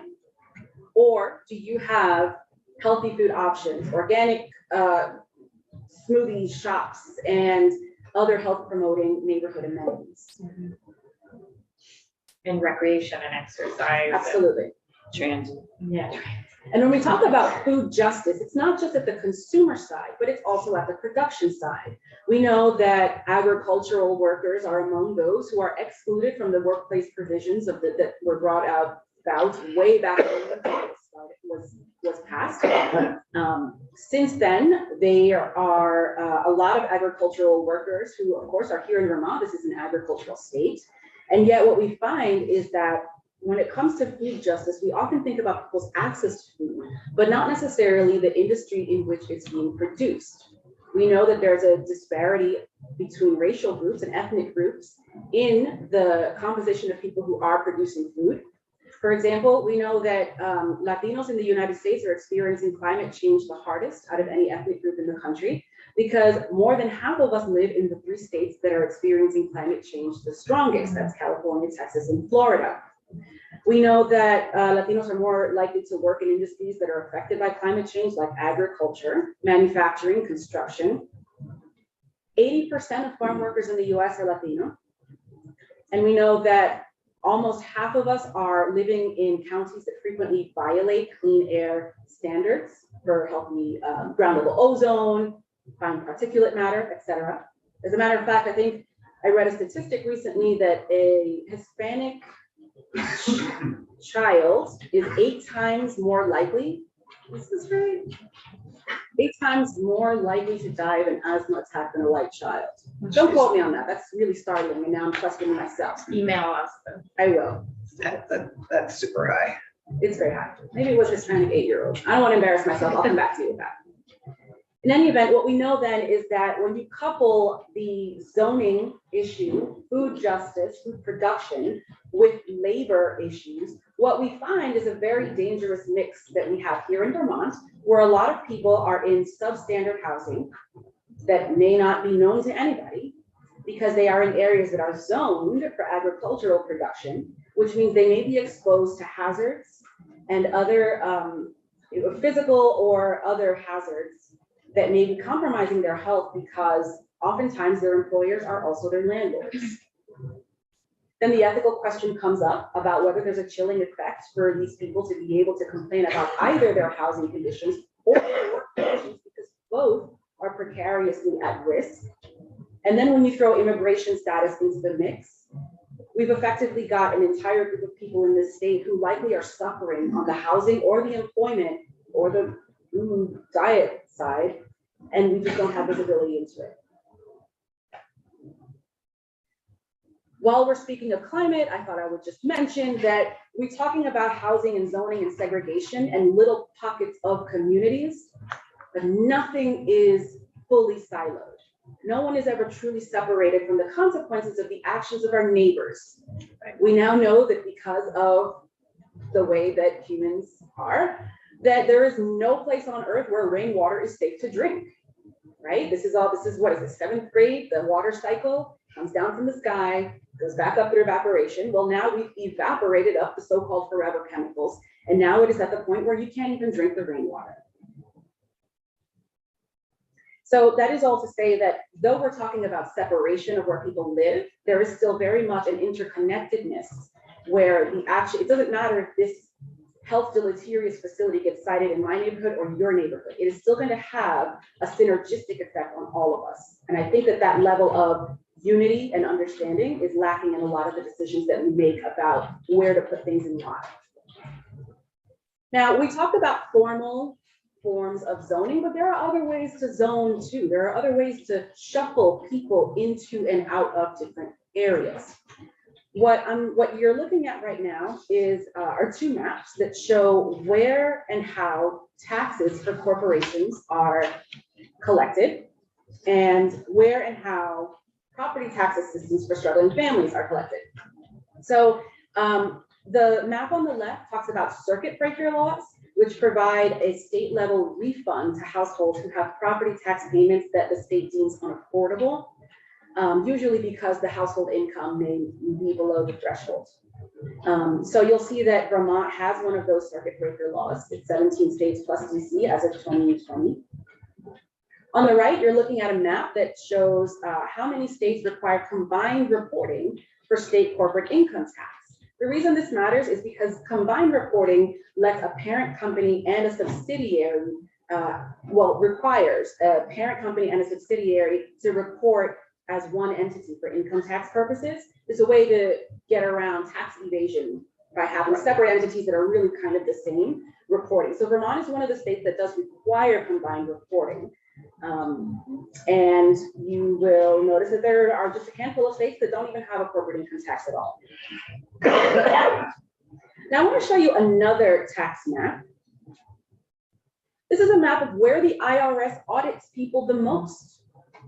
or do you have healthy food options, organic smoothie shops, and other health promoting neighborhood amenities? And recreation and exercise. Absolutely. Transit. Yeah. And when we talk about food justice, it's not just at the consumer side, but it's also at the production side. We know that agricultural workers are among those who are excluded from the workplace provisions that were brought about way back when was passed. Since then, there are a lot of agricultural workers who, of course, are here in Vermont. This is an agricultural state. And yet what we find is that when it comes to food justice, we often think about people's access to food, but not necessarily the industry in which it's being produced. We know that there's a disparity between racial groups and ethnic groups in the composition of people who are producing food. For example, we know that Latinos in the United States are experiencing climate change the hardest out of any ethnic group in the country, because more than half of us live in the 3 states that are experiencing climate change the strongest. That's California, Texas, and Florida. We know that Latinos are more likely to work in industries that are affected by climate change, like agriculture, manufacturing, construction. 80% of farm workers in the US are Latino. And we know that almost half of us are living in counties that frequently violate clean air standards for healthy ground level ozone, fine particulate matter, et cetera. As a matter of fact, I think I read a statistic recently that a Hispanic child is 8 times more likely, is this right? 8 times more likely to die of an asthma attack than a white child. Don't quote me on that. That's really startling, and now I'm questioning myself. Email us. I will. That's super high. It's very high. Maybe it was a Hispanic 8-year-old. I don't want to embarrass myself. I'll come back to you with that. In any event, what we know then is that when you couple the zoning issue, food justice, food production, with labor issues, what we find is a very dangerous mix that we have here in Vermont, where a lot of people are in substandard housing that may not be known to anybody because they are in areas that are zoned for agricultural production, which means they may be exposed to hazards and other physical or other hazards that may be compromising their health, because oftentimes their employers are also their landlords. Then the ethical question comes up about whether there's a chilling effect for these people to be able to complain about either their housing conditions or their work conditions, because both are precariously at risk. And then when you throw immigration status into the mix, we've effectively got an entire group of people in this state who likely are suffering on the housing or the employment or the diet side, and we just don't have visibility into it. While we're speaking of climate, I thought I would just mention that we're talking about housing and zoning and segregation and little pockets of communities, but nothing is fully siloed. No one is ever truly separated from the consequences of the actions of our neighbors. We now know that because of the way that humans are, that there is no place on earth where rainwater is safe to drink, right? This is what is it, 7th grade, the water cycle comes down from the sky, goes back up through evaporation. Well, now we've evaporated up the so-called forever chemicals, and now it is at the point where you can't even drink the rainwater. So that is all to say that though we're talking about separation of where people live, there is still very much an interconnectedness where it doesn't matter if this health deleterious facility gets sited in my neighborhood or your neighborhood, it is still going to have a synergistic effect on all of us. And I think that that level of unity and understanding is lacking in a lot of the decisions that we make about where to put things in life. Now, we talked about formal forms of zoning, but there are other ways to zone too. There are other ways to shuffle people into and out of different areas. What you're looking at right now are 2 maps that show where and how taxes for corporations are collected and where and how property tax assistance for struggling families are collected. So the map on the left talks about circuit breaker laws, which provide a state level refund to households who have property tax payments that the state deems unaffordable, usually because the household income may be below the threshold. So you'll see that Vermont has one of those circuit breaker laws. It's 17 states plus DC as of 2020. On the right, you're looking at a map that shows how many states require combined reporting for state corporate income tax. The reason this matters is because combined reporting lets a parent company and a subsidiary, requires a parent company and a subsidiary to report as one entity for income tax purposes. It's a way to get around tax evasion by having separate entities that are really kind of the same reporting. So Vermont is one of the states that does require combined reporting. And you will notice that there are just a handful of states that don't even have a corporate income tax at all. Now I want to show you another tax map. This is a map of where the IRS audits people the most.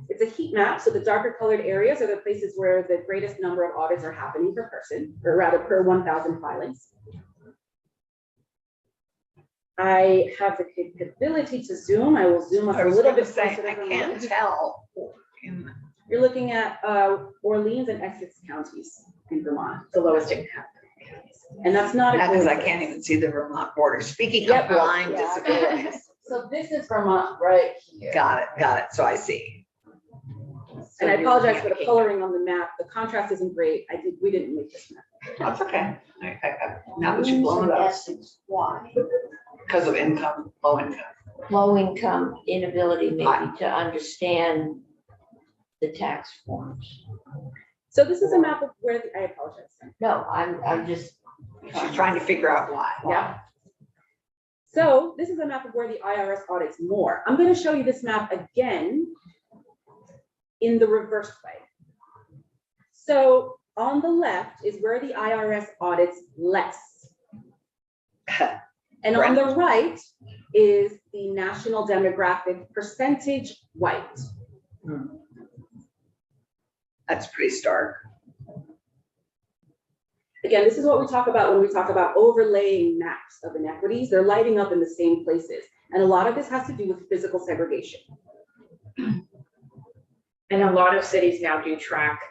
It's a heat map, so the darker colored areas are the places where the greatest number of audits are happening per person, or rather per 1,000 filings. I have the capability to zoom. I will zoom up a little bit. I can't tell. You're looking at Orleans and Essex counties in Vermont, The lowest income. and that's not. Not because I can't even see the Vermont border. Speaking of blind disabilities. So this is Vermont right here. Got it. So I see. And I apologize for the coloring on the map. The contrast isn't great. We didn't make this map. That's okay. Now that you've blown it up Essex, why? because of income, low income. Low income, inability maybe to understand the tax forms. So this is a map of where I apologize. No, I'm just. She's trying to figure out why. Yeah. So this is a map of where the IRS audits more. I'm going to show you this map again in the reverse way. So on the left is where the IRS audits less. And on the right is the national demographic percentage white. That's pretty stark. Again, this is what we talk about when we talk about overlaying maps of inequities. They're lighting up in the same places. And a lot of this has to do with physical segregation. And a lot of cities now do track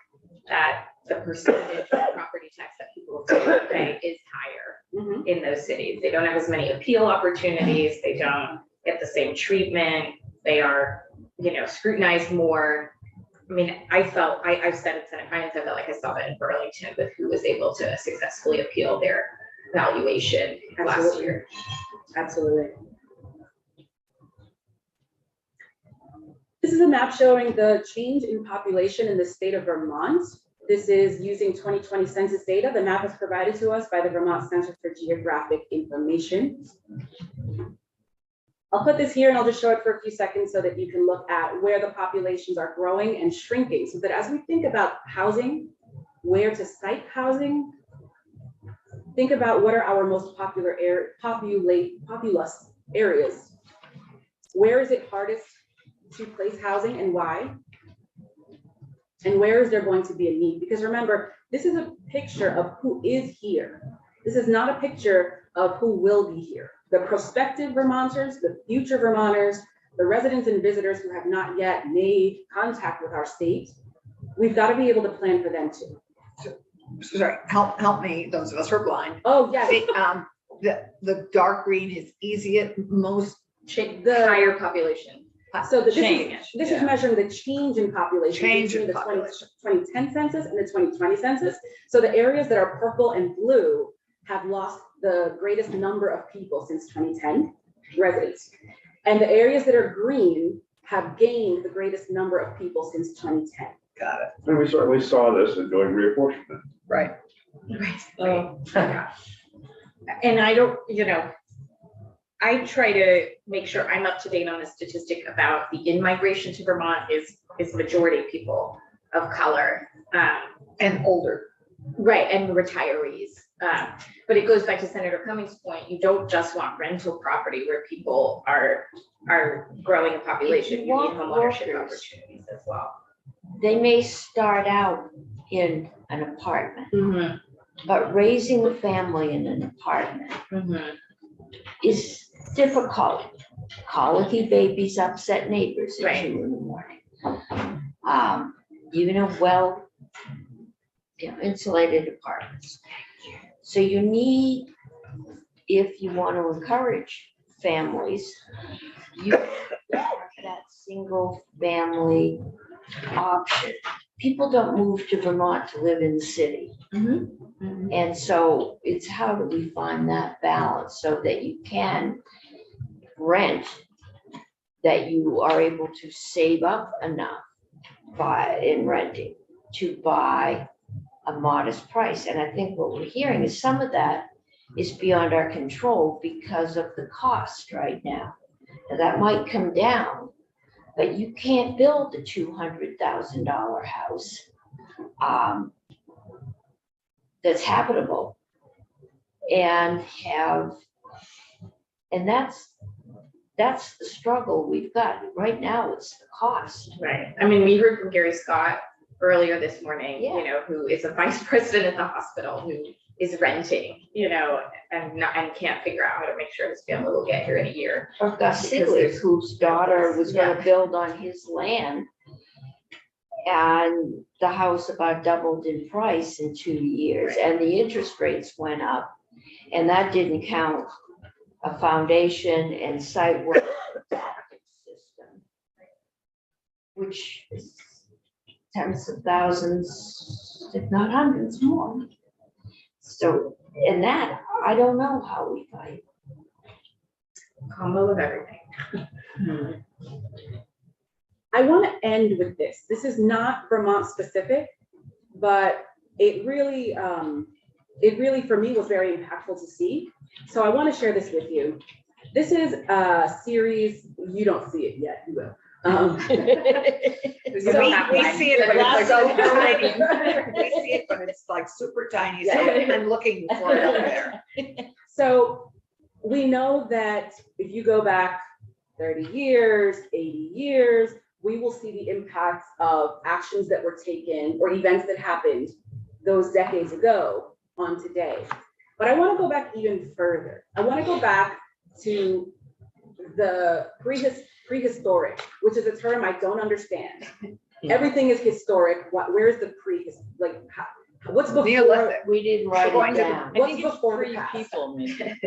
that the percentage of property tax that people pay is higher in those cities. They don't have as many appeal opportunities. They don't get the same treatment. They are, scrutinized more. I mean, I've said in Senate Finance, I felt like I saw that in Burlington with who was able to successfully appeal their valuation last year. Absolutely. This is a map showing the change in population in the state of Vermont. This is using 2020 census data. The map is provided to us by the Vermont Center for Geographic Information. I'll put this here and I'll just show it for a few seconds so that you can look at where the populations are growing and shrinking, so that as we think about housing, where to site housing, think about what are our most popular populous areas. Where is it hardest to place housing and why? And where is there going to be a need? Because remember, this is a picture of who is here. This is not a picture of who will be here. The prospective Vermonters, the future Vermonters, the residents and visitors who have not yet made contact with our state, we've got to be able to plan for them too. Sorry, help me, those of us who are blind. Oh, yes. The dark green is easiest, most. The Higher population. So this Change, is measuring the change in population Change between in the population. 2010 census and the 2020 census. So the areas that are purple and blue have lost the greatest number of people since 2010 residents. And the areas that are green have gained the greatest number of people since 2010. Got it. And we certainly saw this in doing reapportionment. Right. Right. And I don't, I try to make sure I'm up to date on the statistic about the in-migration to Vermont is majority people of color. And older. Right, and retirees. But it goes back to Senator Cummings' point, you don't just want rental property where people are growing a population, you need want homeownership workers. opportunities as well. They may start out in an apartment, Mm-hmm, but raising a family in an apartment mm-hmm. is difficult. Colicky babies upset neighbors at Right. 2 in the morning. Even insulated apartments. So you need, if you want to encourage families, you have that single family option. People don't move to Vermont to live in the city. Mm-hmm. And so it's how do we find that balance so that you can rent, that you are able to save up enough in renting to buy a modest price. And I think what we're hearing is some of that is beyond our control because of the cost right now. Now, that might come down, but you can't build a $200,000 house that's habitable and that's the struggle we've got right now. It's the cost. Right, I mean, we heard from Gary Scott earlier this morning, Yeah. who is a vice president at the hospital who is renting, and can't figure out how to make sure his family will get here in a year. Or Gus Because Sigley, there's- whose daughter was Yeah. gonna build on his land. And the house about doubled in price in 2 years, and the interest rates went up. And that didn't count a foundation and site work system, which is tens of thousands, if not hundreds more. So, and that, I don't know how we fight. Combo of everything. I want to end with this. This is not Vermont specific, but it really for me was very impactful to see. So I want to share this with you. This is a series, you don't see it yet, you will. We see it, but it's so tiny. We see it, but it's like super tiny, so I'm looking for it up there. So we know that if you go back 30 years, 80 years, we will see the impacts of actions that were taken or events that happened those decades ago on today. But I want to go back even further. I want to go back to the prehistoric, which is a term I don't understand. Everything is historic. Where's the what's before? Neolithic. We didn't write Going it to- down. What's before the past? People, maybe.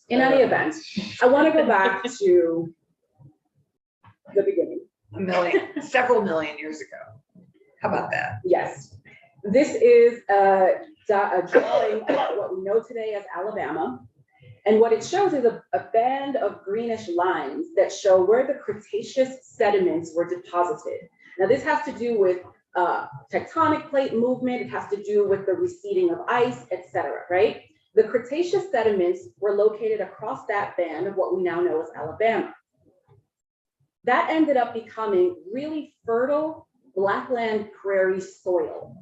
In any event, I want to go back to the beginning. Several million years ago. How about that? Yes. This is a drawing of what we know today as Alabama. And what it shows is a band of greenish lines that show where the Cretaceous sediments were deposited. Now, this has to do with tectonic plate movement. It has to do with the receding of ice, etc., right? The Cretaceous sediments were located across that band of what we now know as Alabama. That ended up becoming really fertile Blackland prairie soil.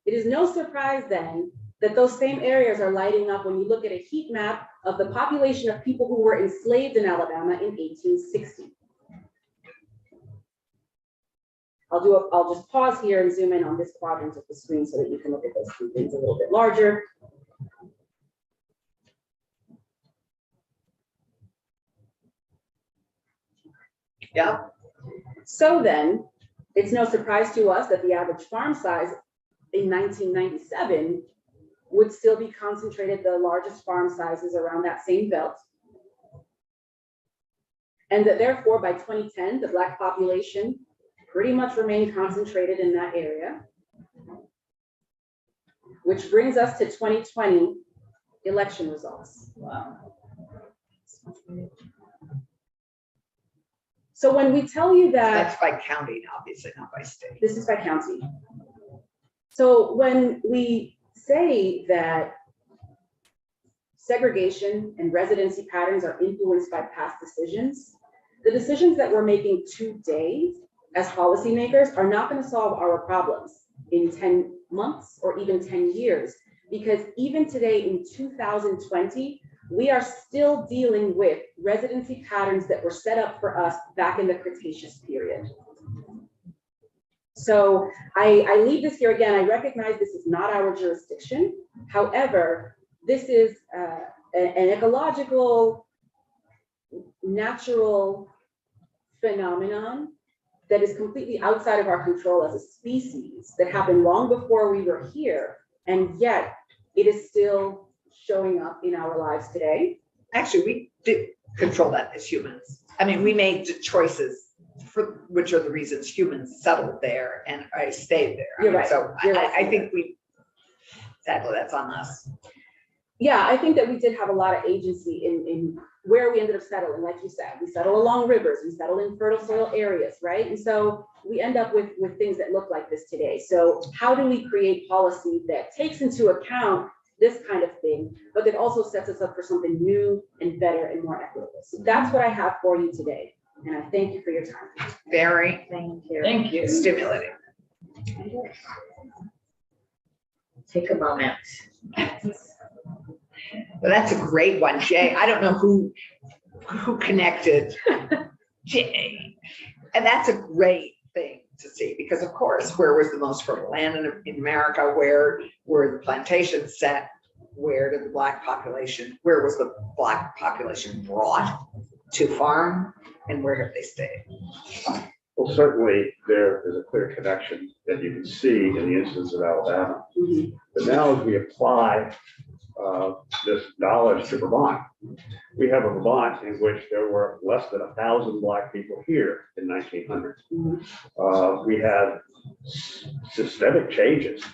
It is no surprise then that those same areas are lighting up when you look at a heat map of the population of people who were enslaved in Alabama in 1860. I'll just pause here and zoom in on this quadrant of the screen so that you can look at those two things a little bit larger. Yeah. So then, it's no surprise to us that the average farm size in 1997 would still be concentrated, the largest farm sizes around that same belt. And that therefore by 2010, the Black population pretty much remained concentrated in that area. Which brings us to 2020 election results. Wow. So when we tell you that— That's by county, obviously, not by state. this is by county. So when we say that segregation and residency patterns are influenced by past decisions, the decisions that we're making today as policymakers are not going to solve our problems in 10 months or even 10 years, because even today in 2020, we are still dealing with residency patterns that were set up for us back in the Cretaceous period. So I leave this here again. I recognize this is not our jurisdiction. However, this is an ecological, natural phenomenon that is completely outside of our control as a species, that happened long before we were here, and yet it is still showing up in our lives today. Actually, we did control that as humans. I mean, we made the choices for which are the reasons humans settled there and I stayed there. I You're mean, right. So You're right. I think sadly, that's on us. Yeah, I think that we did have a lot of agency in where we ended up settling. Like you said, we settle along rivers, we settle in fertile soil areas, right? And so we end up with things that look like this today. So how do we create policy that takes into account this kind of thing, but that also sets us up for something new and better and more equitable? So that's what I have for you today. And I thank you for your time. Very Thank you. Thank you. Stimulating. Take a moment. Well, that's a great one, Jay. I don't know who connected Jay. And that's a great thing to see, because of course, where was the most fertile land in America? Where were the plantations set? Where was the Black population brought to farm? And where have they stayed? Well, certainly there is a clear connection that you can see in the instance of Alabama. Mhm. But now as we apply this knowledge to Vermont, we have a Vermont in which there were less than 1,000 Black people here in 1900. We had systemic changes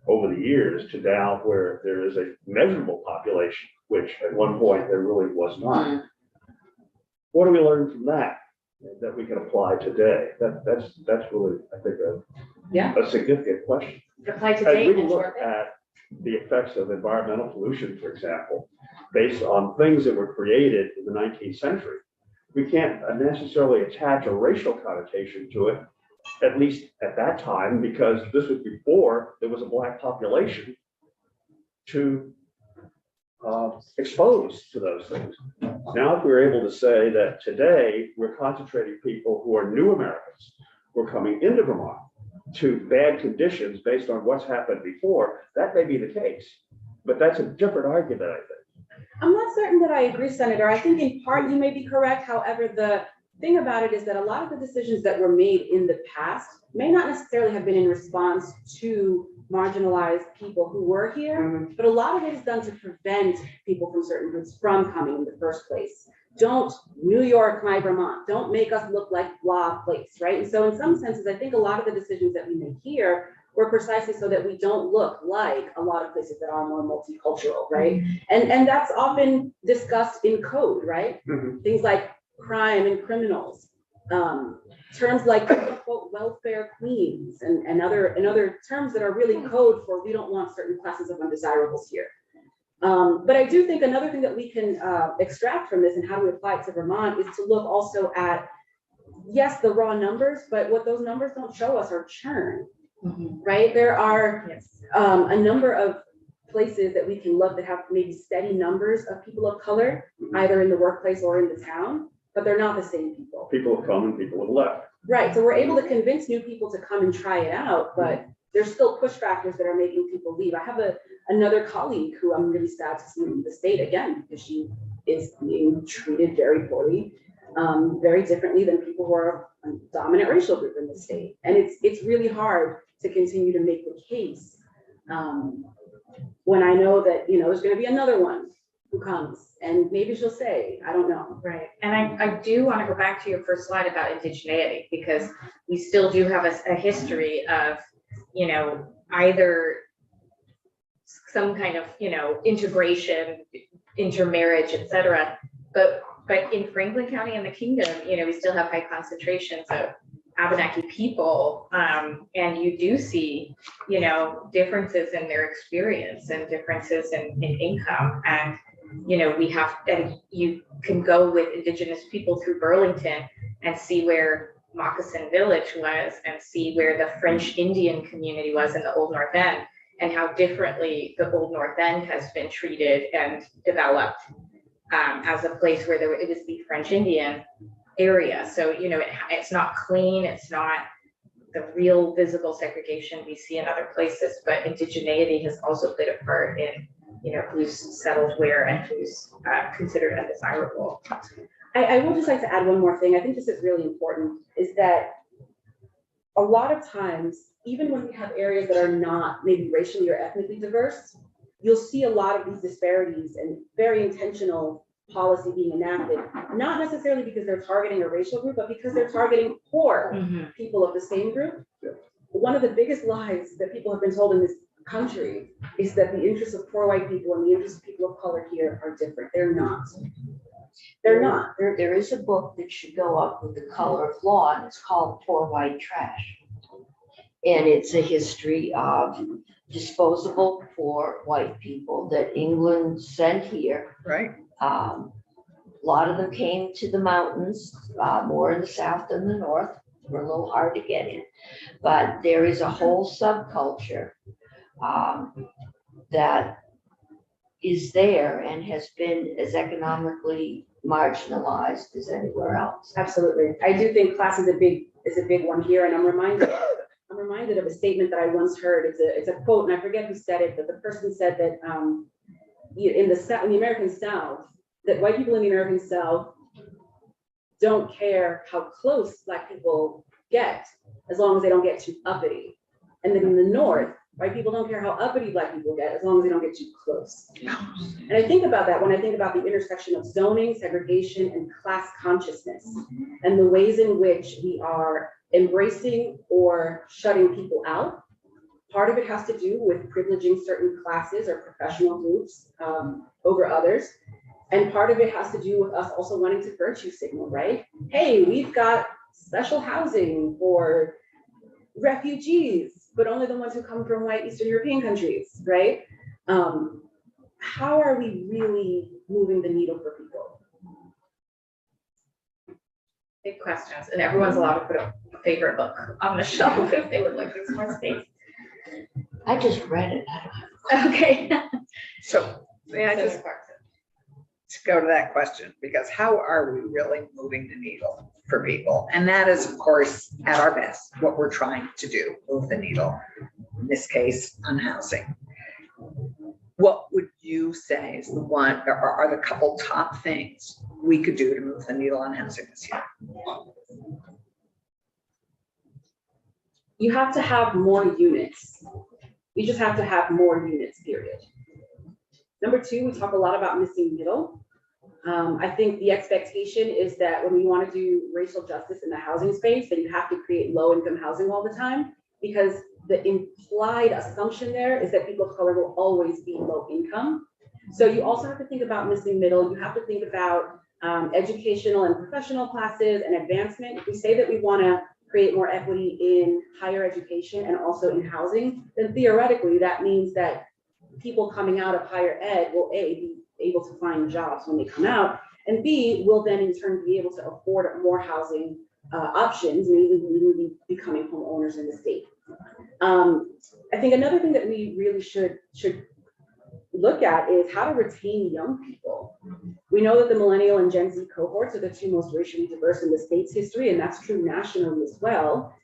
over the years to now where there is a measurable population, which at one point there really was not. What do we learn from that we can apply today? That's really, I think, a significant question. Apply As today we and look short. at the effects of environmental pollution, for example, based on things that were created in the 19th century, we can't necessarily attach a racial connotation to it, at least at that time, because this was before there was a Black population to exposed to those things. Now, if we're able to say that today we're concentrating people who are new Americans who are coming into Vermont to bad conditions based on what's happened before, that may be the case. But that's a different argument, I think. I'm not certain that I agree, Senator. I think in part you may be correct. However, the thing about it is that a lot of the decisions that were made in the past may not necessarily have been in response to marginalized people who were here, but a lot of it is done to prevent people from certain groups from coming in the first place. Don't New York my Vermont. Don't make us look like blah place, right? And so in some senses, I think a lot of the decisions that we make here were precisely so that we don't look like a lot of places that are more multicultural, right? And that's often discussed in code, right? Things like crime and criminals. Terms like quote welfare queens and other terms that are really code for we don't want certain classes of undesirables here. But I do think another thing that we can extract from this and how do we apply it to Vermont is to look also at, yes, the raw numbers, but what those numbers don't show us are churn, right? There are a number of places that we can look that have maybe steady numbers of people of color, either in the workplace or in the town, but they're not the same people. People have come and people have left. Right, so we're able to convince new people to come and try it out, but there's still push factors that are making people leave. I have another colleague who I'm really sad to see leave the state again, because she is being treated very poorly, very differently than people who are a dominant racial group in the state. And it's really hard to continue to make the case when I know that, there's gonna be another one who comes and maybe she'll say, I don't know. Right, and I do want to go back to your first slide about indigeneity, because we still do have a history of, either some kind of, integration, intermarriage, et cetera. But in Franklin County and the Kingdom, we still have high concentrations of Abenaki people. And you do see, differences in their experience and differences in income. And and you can go with Indigenous people through Burlington and see where Moccasin Village was and see where the French Indian community was in the Old North End, and how differently the Old North End has been treated and developed as a place where it was the French Indian area. So, it's not clean, it's not the real visible segregation we see in other places, but indigeneity has also played a part in who's settled where and who's considered undesirable. I would just like to add one more thing. I think this is really important, is that a lot of times, even when we have areas that are not maybe racially or ethnically diverse, you'll see a lot of these disparities and very intentional policy being enacted, not necessarily because they're targeting a racial group, but because they're targeting poor people of the same group. One of the biggest lies that people have been told in this country is that the interests of poor white people and the interests of people of color here are different. They're not. They're not. There is a book that should go up with the color of law, and it's called Poor White Trash. And it's a history of disposable poor white people that England sent here. Right. A lot of them came to the mountains, more in the south than the north. They were a little hard to get in. But there is a whole subculture that is there and has been as economically marginalized as anywhere else. Absolutely. I do think class is a big one here, and I'm reminded of a statement that I once heard. It's a quote, and I forget who said it, but the person said that in the American South, that white people in the American South don't care how close Black people get, as long as they don't get too uppity. And then in the North, white people don't care how uppity Black people get, as long as they don't get too close. And I think about that when I think about the intersection of zoning, segregation, and class consciousness, and the ways in which we are embracing or shutting people out. Part of it has to do with privileging certain classes or professional groups over others. And part of it has to do with us also wanting to virtue signal, right? Hey, we've got special housing for refugees, but only the ones who come from white Eastern European countries, right? How are we really moving the needle for people? Big questions, and everyone's allowed to put a favorite book on the shelf if they would like this more space. I just read it. Okay. So may I just go to that question, because how are we really moving the needle for people? And that is, of course, at our best, what we're trying to do, move the needle, in this case, on housing. What would you say is the one, or are the couple top things we could do to move the needle on housing this year? You have to have more units. You just have to have more units, period. Number two, we talk a lot about missing middle. I think the expectation is that when we want to do racial justice in the housing space, that you have to create low-income housing all the time, because the implied assumption there is that people of color will always be low income. So you also have to think about missing middle. You have to think about educational and professional classes and advancement. If we say that we want to create more equity in higher education and also in housing, then theoretically that means that people coming out of higher ed will A, be able to find jobs when they come out, and B, will then in turn be able to afford more housing options, maybe be becoming homeowners in the state. I think another thing that we really should look at is how to retain young people. We know that the millennial and Gen Z cohorts are the two most racially diverse in the state's history, and that's true nationally as well.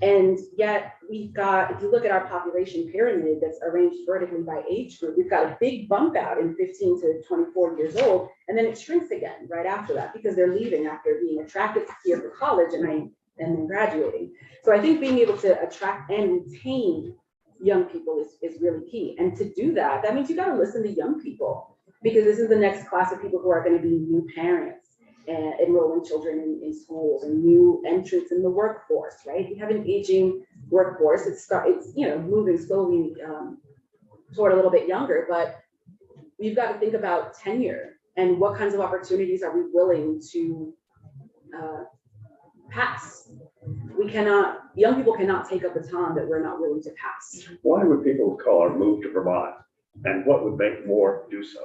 And yet we've got, if you look at our population pyramid that's arranged vertically by age group, we've got a big bump out in 15 to 24 years old, and then it shrinks again right after that because they're leaving after being attracted here for college and then graduating. So I think being able to attract and retain young people is really key. And to do that, that means you got to listen to young people, because this is the next class of people who are going to be new parents and enrolling children in schools and new entrants in the workforce, right? We have an aging workforce. It's moving slowly toward a little bit younger, but we've got to think about tenure and what kinds of opportunities are we willing to pass. Young people cannot take a baton that we're not willing to pass. Why would people of color move to Vermont, and what would make more do so?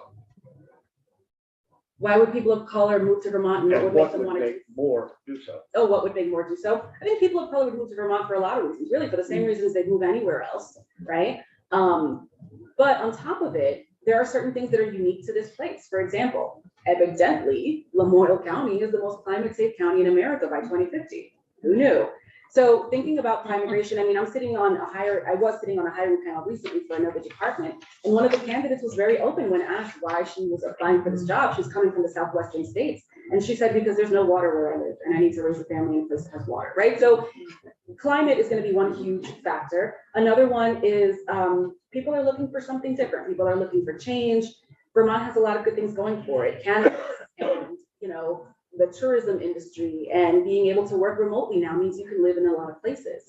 Why would people of color move to Vermont, and what would make them want to do? More do so? Oh, what would make more do so? I think people of color would move to Vermont for a lot of reasons, really for the same reasons they'd move anywhere else, right? But on top of it, there are certain things that are unique to this place. For example, evidently, Lamoille County is the most climate safe county in America by 2050. Who knew? So thinking about climate migration, I mean, I was sitting on a hiring panel recently for another department, and one of the candidates was very open when asked why she was applying for this job. She's coming from the Southwestern states, and she said, because there's no water where I live, and I need to raise a family in a place that has water, right? So climate is going to be one huge factor. Another one is people are looking for something different. People are looking for change. Vermont has a lot of good things going for it. Canada, and the tourism industry and being able to work remotely now means you can live in a lot of places.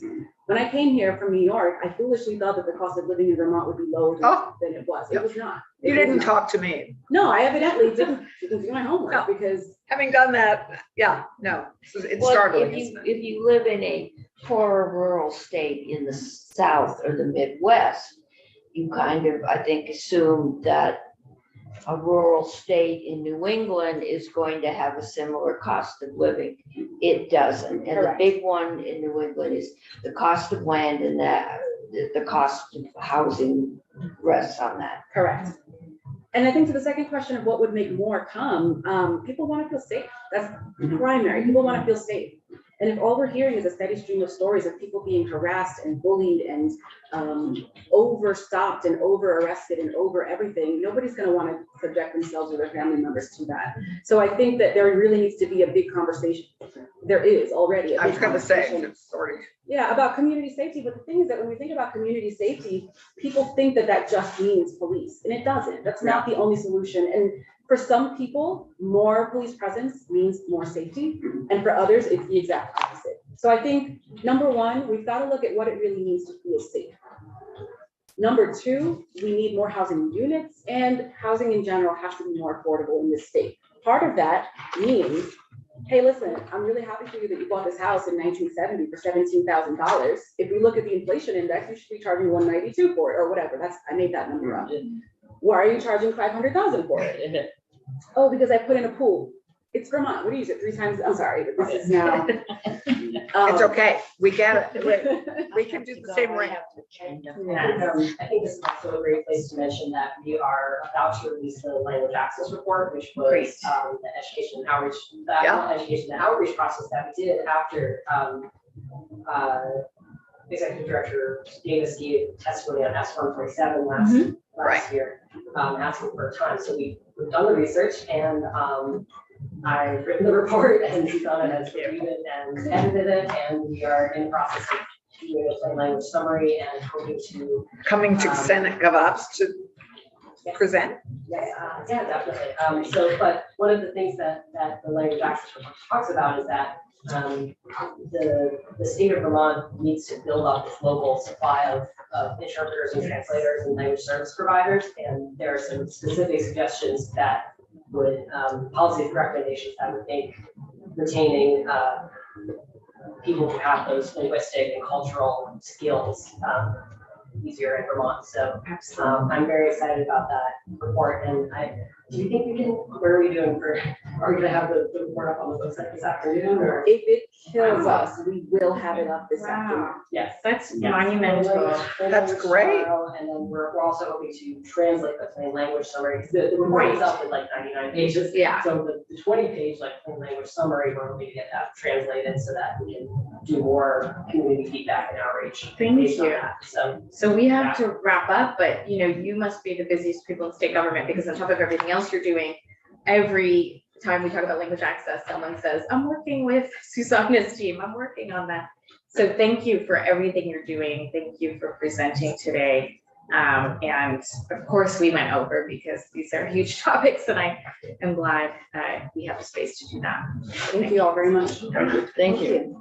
When I came here from New York, I foolishly thought that the cost of living in Vermont would be lower than it was. It was not. You didn't talk to me. No, I evidently didn't do my homework because Having done that, yeah, no, it's Well, startling. if you live in a poorer rural state in the South or the Midwest, you kind of, I think, assume that a rural state in New England is going to have a similar cost of living. It doesn't. And the Correct. big one in New England is the cost of land, and the cost of housing rests on that. correct. And I think to the second question of what would make more come, people want to feel safe. That's primary. People want to feel safe. And if all we're hearing is a steady stream of stories of people being harassed and bullied and overstopped and over arrested and over everything, nobody's going to want to subject themselves or their family members to that. So I think that there really needs to be a big conversation. There is already. I was going to say, sorry. Yeah, about community safety. But the thing is that when we think about community safety, people think that that just means police, and it doesn't. That's not the only solution. And for some people, more police presence means more safety. And for others, it's the exact opposite. So I think, number one, we've got to look at what it really means to feel safe. Number two, we need more housing units, and housing in general has to be more affordable in this state. Part of that means, hey, listen, I'm really happy for you that you bought this house in 1970 for $17,000. If we look at the inflation index, you should be charging $192 for it or whatever. I made that number up. Why are you charging $500,000 for it? Oh, because I put in a pool. It's Vermont. What do you use it 3 times? I'm sorry, but this is now. It's okay. We get it. We can do the same rate. And I think this is also a great place to mention that we are about to release the language access report, which was the education and outreach, education and outreach process that we did after Executive Director Davis gave testimony on S-147 last year, asking for time. So we've done the research, and I've written the report, and Susanna has reviewed it and edited it, and we are in the process of doing a plain language summary and hoping to Coming to Senate GovOps to present. Yes, yeah, definitely. But one of the things that the language access report talks about is that the state of Vermont needs to build up its local supply of interpreters and translators and language service providers. And there are some specific suggestions that would, policies recommendations I would think retaining, people who have those linguistic and cultural skills, easier in Vermont. So I'm very excited about that report. And do you think we can, what are we doing are we gonna have the report up on the website this afternoon or? If it kills us, we will have it up this afternoon. Wow, Yes. that's Yeah. monumental. That's great. And then we're also hoping to translate the plain language summary, because the report Right. itself is like 99 pages. Yeah. So the 20-page like plain language summary, we're hoping to get that translated so that we can do more community feedback and outreach. Thank based on you. that. So So we have to wrap up, but you must be the busiest people in state government because on top of everything else you're doing, every time we talk about language access, someone says, I'm working with Susanna's team, I'm working on that. So thank you for everything you're doing. Thank you for presenting today. And of course, we went over because these are huge topics and I am glad we have the space to do that. Thank you all very much. Thank you. Thank you.